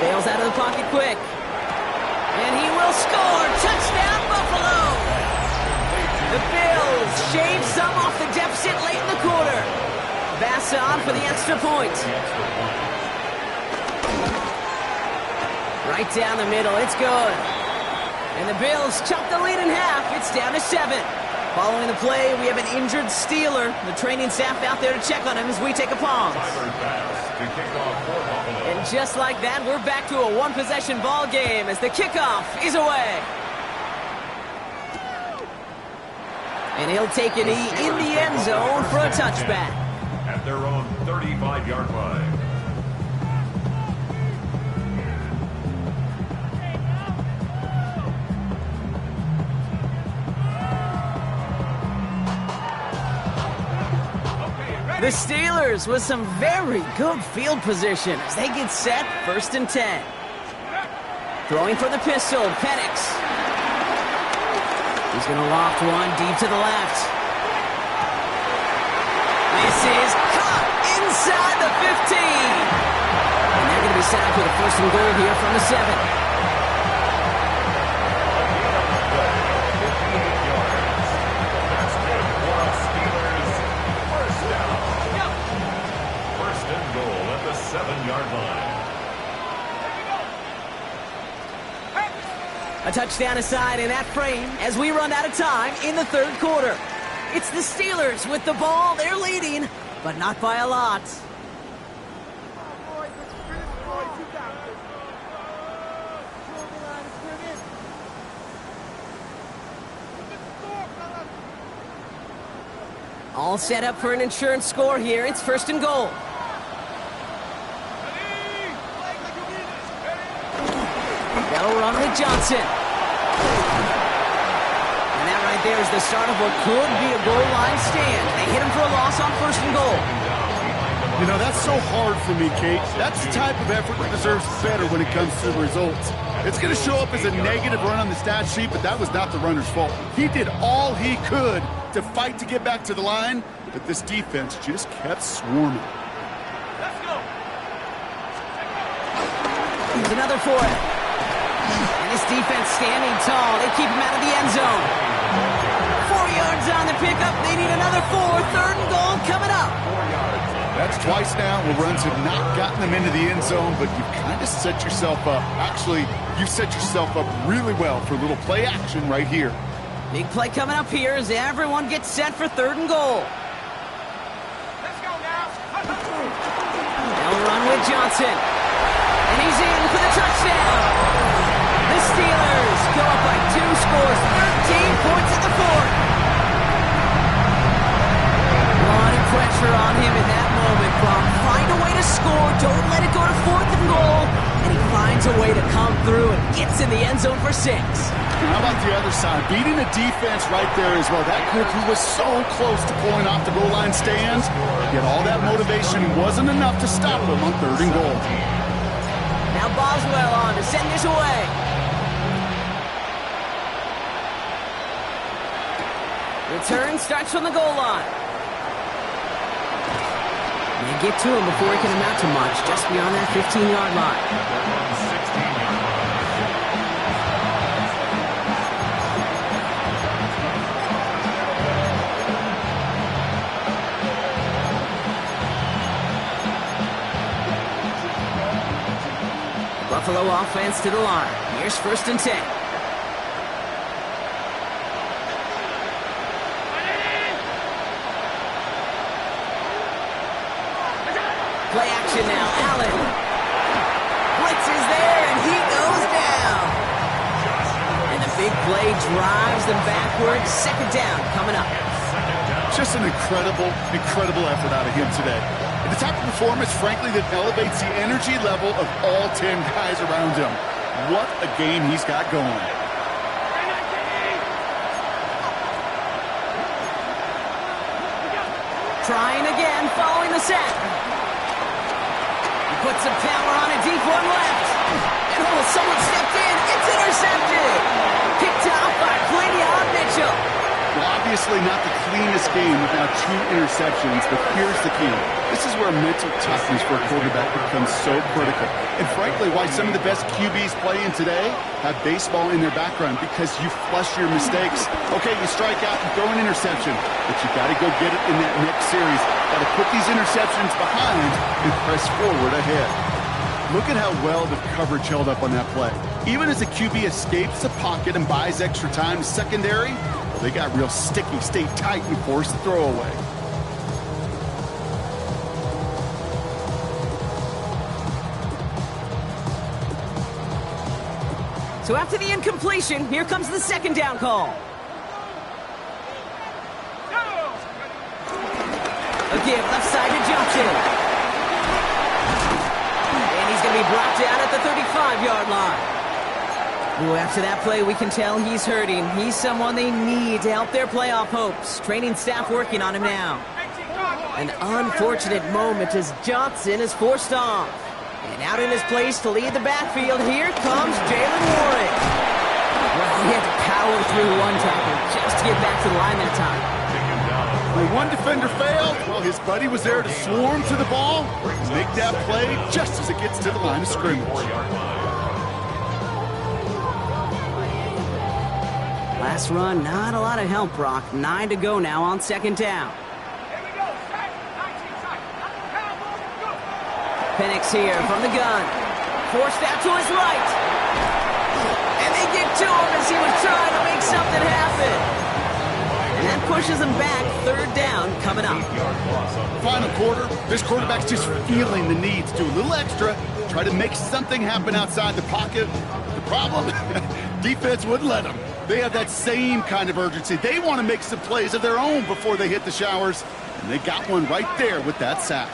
Bails out of the pocket quick. And he will score. Touchdown, Buffalo. The Bills shave some off the deficit late in the quarter. Bass on for the extra point. Right down the middle. It's good. And the Bills chop the lead in half. It's down to 7. Following the play, we have an injured Steeler. The training staff out there to check on him as we take a pause. And just like that, we're back to a one-possession ball game as the kickoff is away. And he'll take a knee in the end zone for a touchback. At their own 35-yard line. The Steelers with some very good field position as they get set, 1st and 10. Throwing for the pistol, Penix. He's going to loft one deep to the left. This is caught inside the 15. And they're going to be set up with a 1st and goal here from the 7. A touchdown aside in that frame as we run out of time in the 3rd quarter. It's the Steelers with the ball. They're leading, but not by a lot. All set up for an insurance score here. It's 1st and goal. They'll run with Johnson. And that right there is the start of what could be a goal line stand. They hit him for a loss on 1st and goal. You know, that's so hard for me, Kate. That's the type of effort that deserves better when it comes to the results. It's going to show up as a negative run on the stat sheet, but that was not the runner's fault. He did all he could to fight to get back to the line, but this defense just kept swarming. Let's go. Here's another for it. And this defense standing tall. They keep him out of the end zone. 4 yards on the pickup. They need another 4. 3rd and goal coming up. That's twice now where runs have not gotten them into the end zone, but you've kind of set yourself up. Actually, you set yourself up really well for a little play action right here. Big play coming up here as everyone gets set for 3rd and goal. Let's go now. They'll run with Johnson. And he's in for the touchdown. The Steelers go up by 2 scores. scores 13 points in the fourth. A lot of pressure on him in that moment, Brom. Find a way to score. Don't let it go to 4th and goal. And he finds a way to come through and gets in the end zone for 6. How about the other side? Beating the defense right there as well. That group who was so close to pulling off the goal line stands, yet all that motivation wasn't enough to stop them on 3rd and goal. Now Boswell on to send this away. Return starts from the goal line. They get to him before he can amount to much, just beyond that 15-yard line. 16-yard line. Buffalo offense to the line. Here's 1st and 10. Play action now. Allen. Blitz is there, and he goes down. And the big play drives them backwards. 2nd down coming up. Just an incredible effort out of him today. And the type of performance, frankly, that elevates the energy level of all 10 guys around him. What a game he's got going. Trying again, following the sack. He puts some power on a deep one left. And someone stepped in. It's intercepted. Picked off by Quinion Mitchell. Well, obviously not the cleanest game without 2 interceptions, but here's the key. This is where mental toughness for a quarterback becomes so critical. And frankly, why some of the best QBs playing today have baseball in their background, because you flush your mistakes. Okay, you strike out and throw an interception, but you got to go get it in that next series. Got to put these interceptions behind and press forward ahead. Look at how well the coverage held up on that play. Even as the QB escapes the pocket and buys extra time to secondary, they got real sticky, stayed tight, and forced the throwaway. So after the incompletion, here comes the 2nd down call. A give left side to Johnson. And he's going to be brought down at the 35-yard line. Ooh, after that play, we can tell he's hurting. He's someone they need to help their playoff hopes. Training staff working on him now. An unfortunate moment as Johnson is forced off. And out in his place to lead the backfield, here comes Jalen Warren. Well, he had to power through one tackle just to get back to the line that time. When one defender failed, well, his buddy was there to swarm to the ball and make that play just as it gets to the line of scrimmage. Last run, not a lot of help, Brock. 9 to go now on 2nd down. Penix here from the gun. Forced out to his right. And they get to him as he was trying to make something happen. And that pushes him back. 3rd down coming up. Final quarter, this quarterback's just feeling the need to do a little extra, try to make something happen outside the pocket. The problem, defense wouldn't let him. They have that same kind of urgency. They want to make some plays of their own before they hit the showers. And they got one right there with that sack.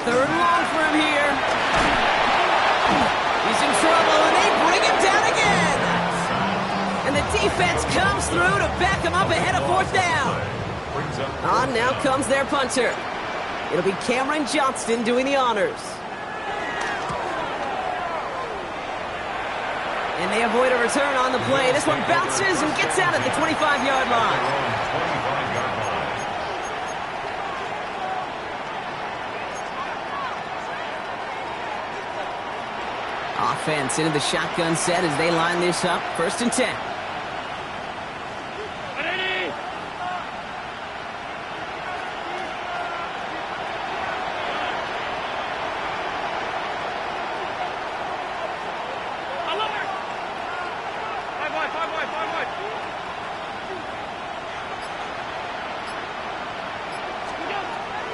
Third and long for him here. He's in trouble, and they bring him down again. And the defense comes through to back him up ahead of 4th down. On now comes their punter. It'll be Cameron Johnston doing the honors. And they avoid a return on the play. This one bounces and gets out at the 25-yard line. Offense into the shotgun set as they line this up. 1st and 10.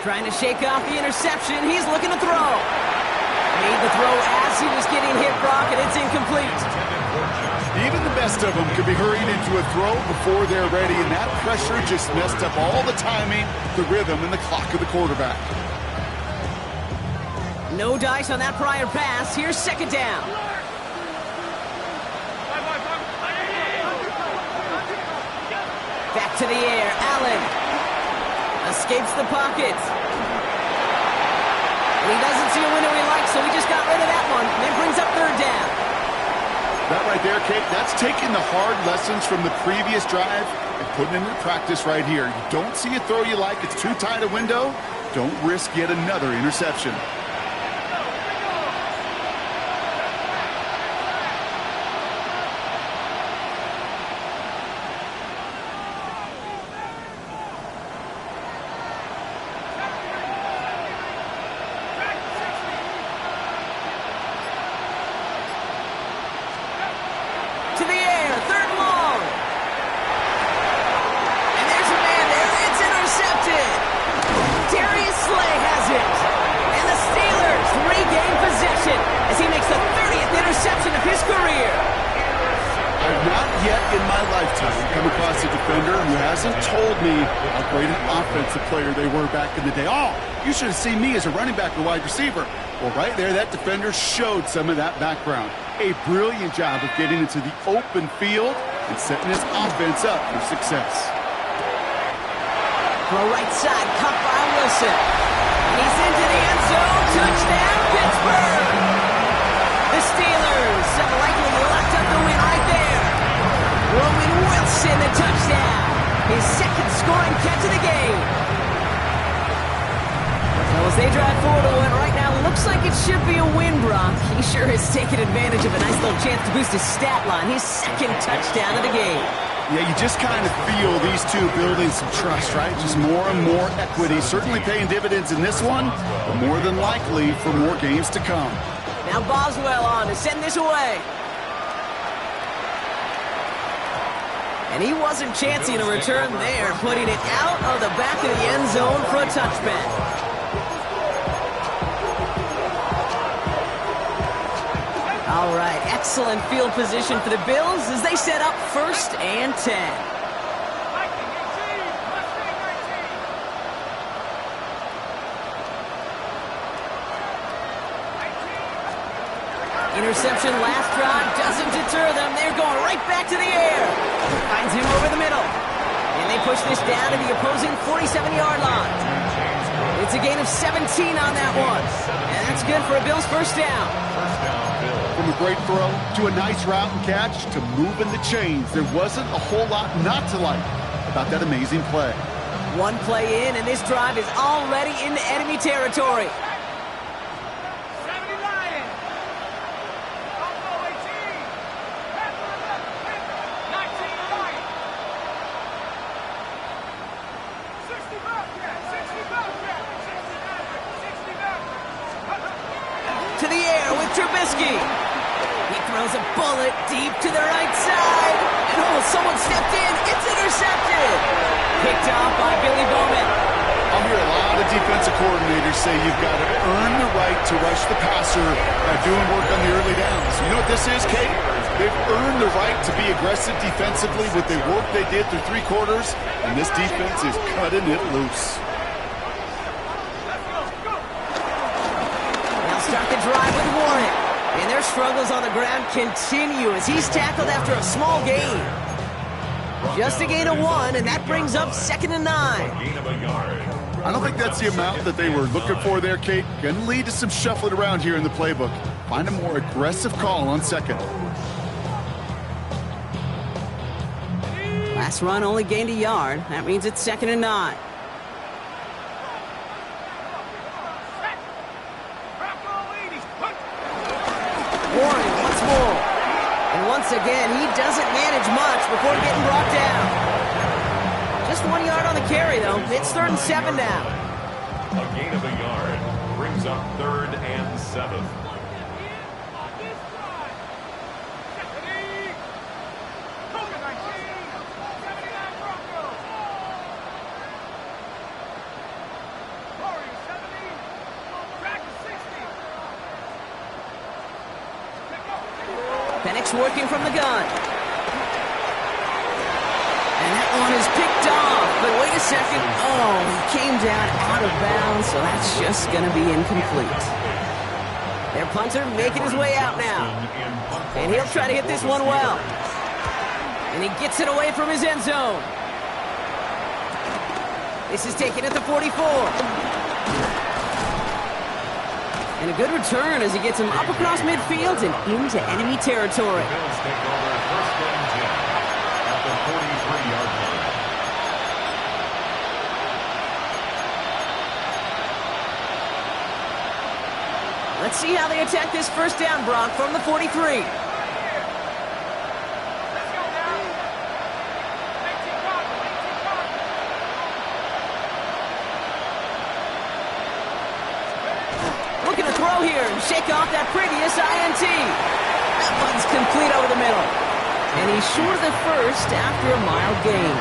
Trying to shake off the interception. He's looking to throw. Made the throw as he was getting hit, Brock, and it's incomplete. Even the best of them could be hurried into a throw before they're ready, and that pressure just messed up all the timing, the rhythm, and the clock of the quarterback. No dice on that prior pass. Here's second down. Back to the air. Allen escapes the pocket. He doesn't see a window he likes, so he just got rid of that one. And then brings up third down. That right there, Kate, that's taking the hard lessons from the previous drive and putting them into practice right here. You don't see a throw you like, it's too tight a window, don't risk yet another interception. You should have seen me as a running back or wide receiver. Well, right there, that defender showed some of that background. A brilliant job of getting into the open field and setting his offense up for success. Throw right side, cut by Wilson. He's into the end zone. Touchdown, Pittsburgh! The Steelers have likely locked up the win right there. Roman Wilson, the touchdown. His second scoring catch of the game. Well, as they drive forward to win right now, looks like it should be a win, Brock. He sure has taken advantage of a nice little chance to boost his stat line. His second touchdown of the game. Yeah, you just kind of feel these two building some trust, right? Just more and more equity. Certainly paying dividends in this one, but more than likely for more games to come. Now Boswell on to send this away. And he wasn't chancing a return there, putting it out of the back of the end zone for a touchback. All right, excellent field position for the Bills as they set up 1st and 10. Interception last drive doesn't deter them. They're going right back to the air. Finds him over the middle. And they push this down to the opposing 47-yard line. It's a gain of 17 on that one. And that's good for a Bills first down. From a great throw to a nice route and catch to moving the chains, there wasn't a whole lot not to like about that amazing play. One play in, and this drive is already into enemy territory. To the air with Trubisky. He throws a bullet deep to the right side. And oh, someone stepped in. It's intercepted. Picked off by Billy Bowman. I'll hear a lot of defensive coordinators say you've got to earn the right to rush the passer by doing work on the early downs. You know what this is, Kate? They've earned the right to be aggressive defensively with the work they did through 3 quarters, and this defense is cutting it loose. Start the drive with Warren. And their struggles on the ground continue as he's tackled after a small gain. Just a gain of 1, and that brings up 2nd and 9. I don't think that's the amount that they were looking for there, Kate. Going to lead to some shuffling around here in the playbook. Find a more aggressive call on 2nd. Last run only gained a yard. That means it's 2nd and 9. Warren once more. And once again, he doesn't manage much before getting brought down. Just 1 yard on the carry, though. It's 3rd and 7 now. A gain of a yard brings up 3rd and 7. Penix working from the gun. And that one is picked off, but wait a second. Oh, he came down out of bounds, so that's just going to be incomplete. Their punter making his way out now. And he'll try to hit this one well. And he gets it away from his end zone. This is taken at the 44. And a good return as he gets him up across midfield and into enemy territory. Bills take over first and 10 at the 43-yard line. Let's see how they attack this first down, Brock, from the 43. Looking to throw here and shake off that previous INT. That one's complete over the middle. And he's short of the first after a mild gain.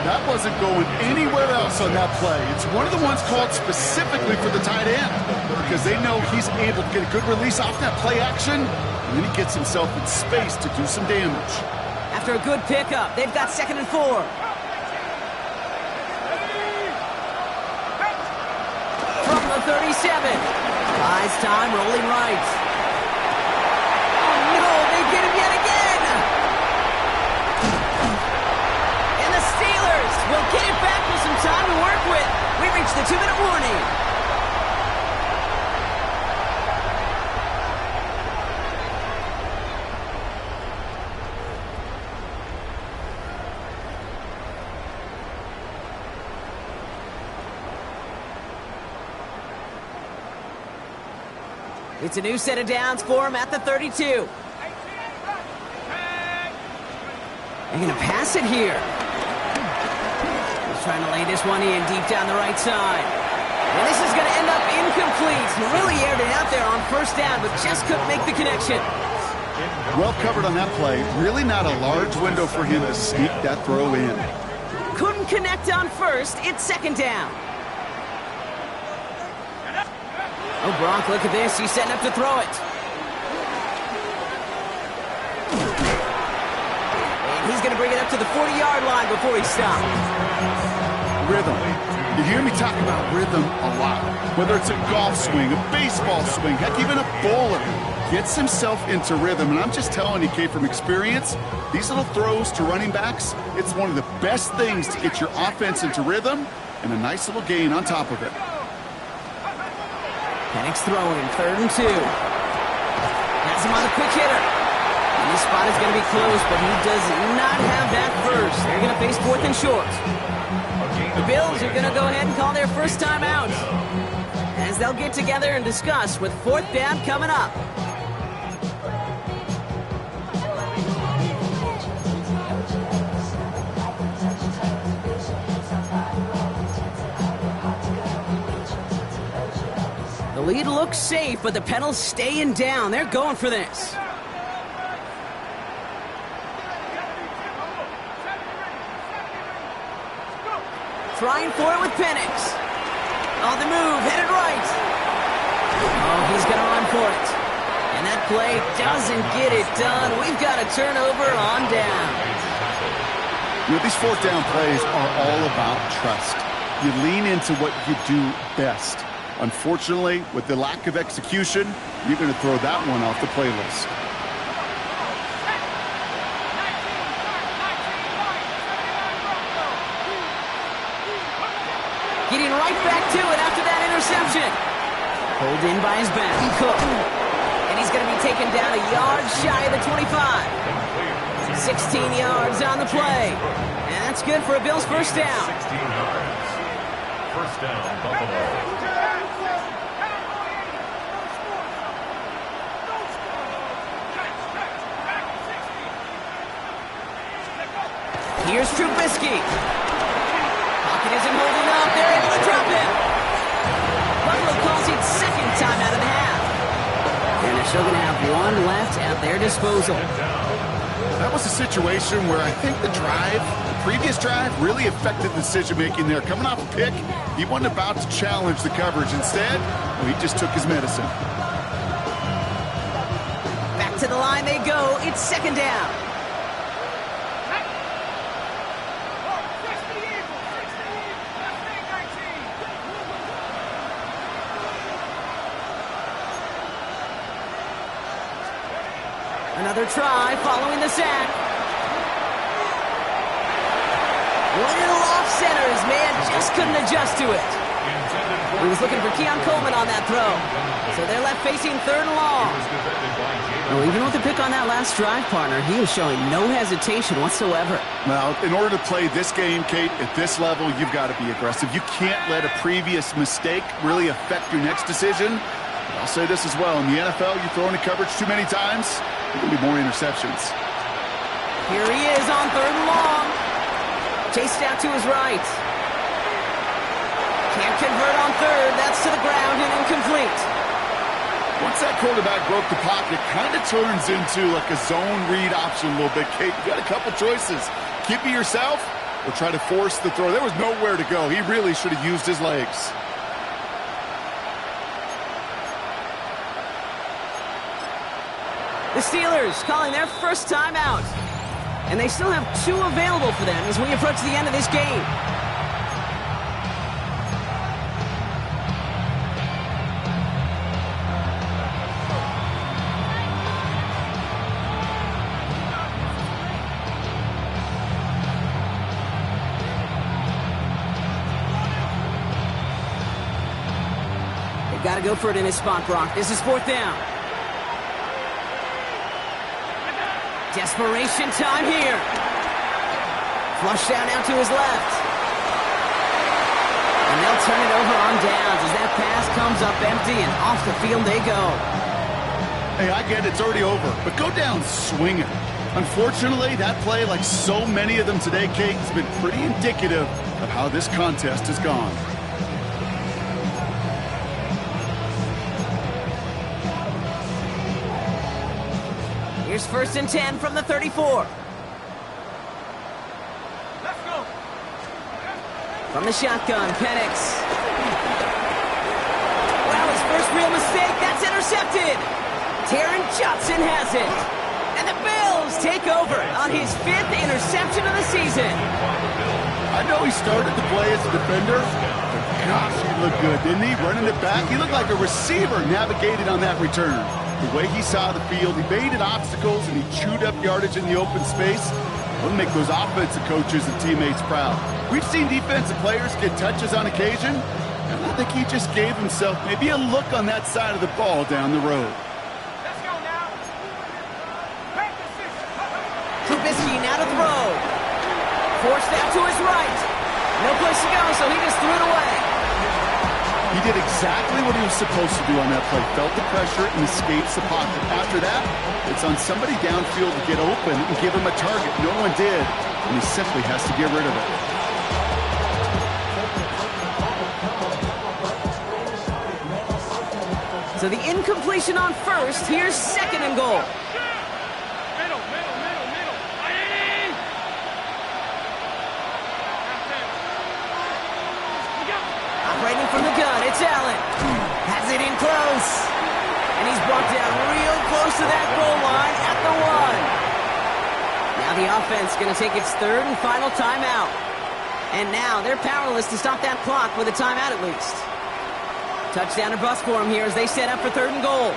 That wasn't going anywhere else on that play. It's one of the ones called specifically for the tight end because they know he's able to get a good release off that play action, and then he gets himself in space to do some damage. After a good pickup, they've got 2nd and 4. From the 37. Buys time, rolling right. Oh no, they get him yet again! We'll get it back with some time to work with. We reach the 2-minute warning. It's a new set of downs for him at the 32. They're going to pass it here. Trying to lay this one in deep down the right side. And this is going to end up incomplete. He really aired it out there on first down, but just couldn't make the connection. Well covered on that play. Really not a large window for him to sneak that throw in. Couldn't connect on first. It's 2nd down. Oh, Gronk, look at this. He's setting up to throw it. And he's going to bring it up to the 40-yard line before he stops. Rhythm. You hear me talk about rhythm a lot. Whether it's a golf swing, a baseball swing, heck, even a bowler gets himself into rhythm. And I'm just telling you, Kate, from experience, these little throws to running backs, it's one of the best things to get your offense into rhythm and a nice little gain on top of it. Penix throwing, 3rd and 2. Has him on the quick hitter. And this spot is going to be close, but he does not have that first. They're going to face 4th and short. The Bills are going to go ahead and call their first time out as they'll get together and discuss with 4th down coming up. The lead looks safe, but the pedal's staying down. They're going for this. Trying for it with Penix. On the move, headed right. Oh, he's going to run for it. And that play doesn't get it done. We've got a turnover on down. You know, these 4th down plays are all about trust. You lean into what you do best. Unfortunately, with the lack of execution, you're going to throw that one off the playlist. Getting right back to it after that interception. Pulled in by his back, Cook. And he's going to be taken down a yard shy of the 25. 16 yards on the play. And that's good for a Bills first down. 16 yards. First down, Buffalo. Here's Trubisky. Pocket isn't holding up. They're able to drop him. Buffalo calls it 2nd time out of the half. And they're still going to have one left at their disposal. That was a situation where I think the previous drive, really affected the decision-making there. Coming off a pick, he wasn't about to challenge the coverage. Instead, he just took his medicine. Back To the line they go. It's second down. Another try following the sack. Little off center. His man just couldn't adjust to it. He was looking for Keon Coleman on that throw. So they're left facing third and long. Well, even with the pick on that last drive, partner, he is showing no hesitation whatsoever. Now, in order to play this game, Kate, at this level, you've got to be aggressive. You can't let a previous mistake really affect your next decision. But I'll say this as well. In the NFL, you throw into coverage too many times, there can be more interceptions. Here he is on third and long. Chased out to his right. Can't convert on third. That's to the ground and incomplete. Once that quarterback broke the pocket, kind of turns into like a zone read option a little bit, Kate. You got a couple choices. Keep it yourself or try to force the throw. There was nowhere to go. He really should have used his legs. The Steelers calling their first timeout. And they still have 2 available for them as we approach the end of this game. They've got to go for it in his spot, Brock. This is 4th down. Desperation time here. Flush down out to his left. And they'll turn it over on downs as that pass comes up empty and off the field they go. Hey, I get it, it's already over, but go down swinging. Unfortunately, that play, like so many of them today, Kate, has been pretty indicative of how this contest has gone. Here's 1st and 10 from the 34. Let's go. From the shotgun, Penix. Wow, his first real mistake. That's intercepted. Taron Johnson has it. And the Bills take over on his 5th interception of the season. I know he started to play as a defender, but gosh, he looked good, didn't he? Running it back, he looked like a receiver navigated on that return. The way he saw the field, he baited obstacles and he chewed up yardage in the open space. It'll make those offensive coaches and teammates proud. We've seen defensive players get touches on occasion, and I think he just gave himself maybe a look on that side of the ball down the road. Let's go now. Trubisky now to throw. Forced out to his right. No place to go, so he just threw it away. He did exactly what he was supposed to do on that play. Felt the pressure and escapes the pocket. After that, it's on somebody downfield to get open and give him a target. No one did, and he simply has to get rid of it. So the incompletion on first. Here's 2nd and goal. Middle. Ready? Operating from the gun, it's Allen. Has it in close. And he's brought down real close to that goal line at the 1. Now the offense going to take its 3rd and final timeout. And now they're powerless to stop that clock with a timeout at least. Touchdown or bust for them here as they set up for 3rd and goal.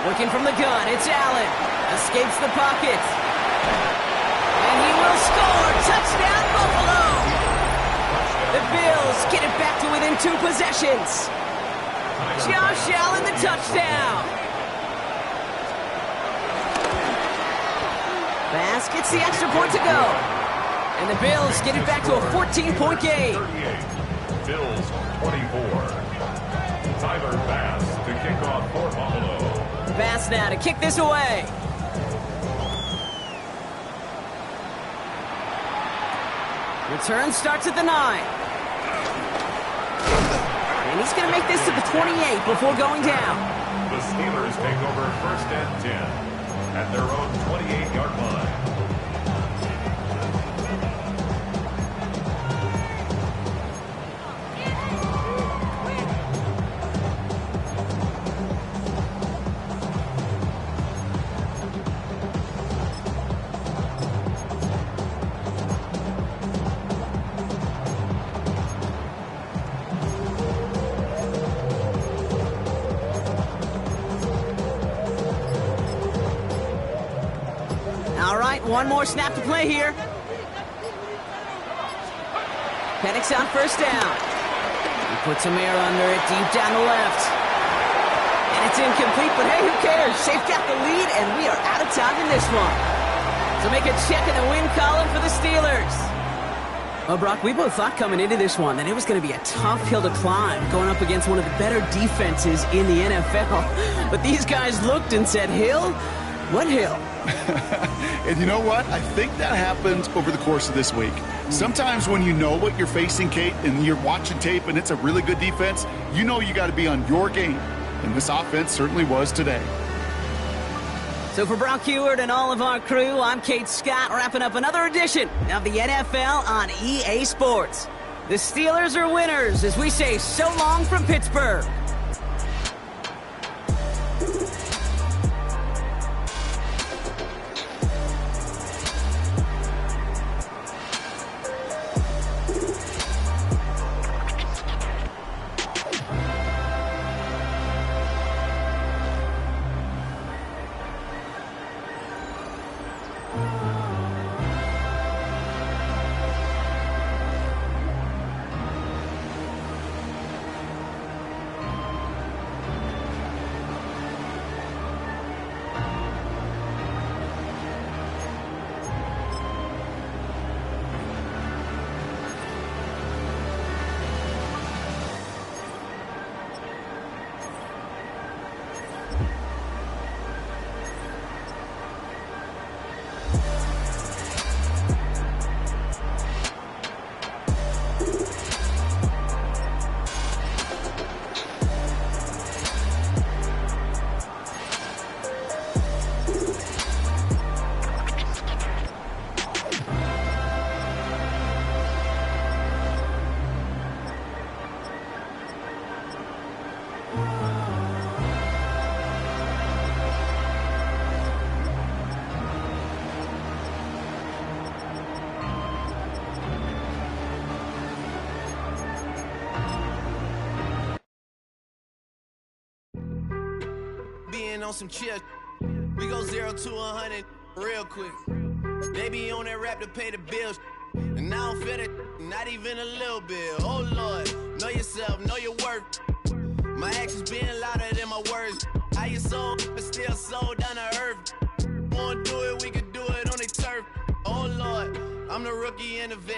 Looking from the gun, it's Allen. Escapes the pocket. And he will score. Touchdown, Buffalo! The Bills get it back to within 2 possessions. Josh Allen, the touchdown. Bass gets the extra point to go. And the Bills get it back to a 14-point game. 38. Bills 24. Tyler Bass to kick off for Buffalo. Bass now to kick this away. Return starts at the 9. And he's going to make this to the 28 before going down. The Steelers take over 1st and 10. at their own 28-yard line. One more snap to play here. Penix on first down. He puts some air under it deep down the left. And it's incomplete, but hey, who cares? They've got the lead, and we are out of time in this one. So make a check in the win column for the Steelers. Well, Brock, we both thought coming into this one that it was going to be a tough hill to climb, going up against one of the better defenses in the NFL. But these guys looked and said, Hill? What hill? And you know what? I think that happened over the course of this week. Sometimes when you know what you're facing, Kate, and you're watching tape and it's a really good defense, you know you got to be on your game. And this offense certainly was today. So for Brock Huard and all of our crew, I'm Kate Scott, wrapping up another edition of the NFL on EA Sports. The Steelers are winners as we say so long from Pittsburgh. On some chill, we go 0 to 100 real quick. They be on that rap to pay the bills, and I don't feel it, not even a little bit. Oh Lord, know yourself, know your worth. My actions being louder than my words. How you sold, but still sold down to earth. Wanna do it, we could do it on the turf. Oh Lord, I'm the rookie in the vet.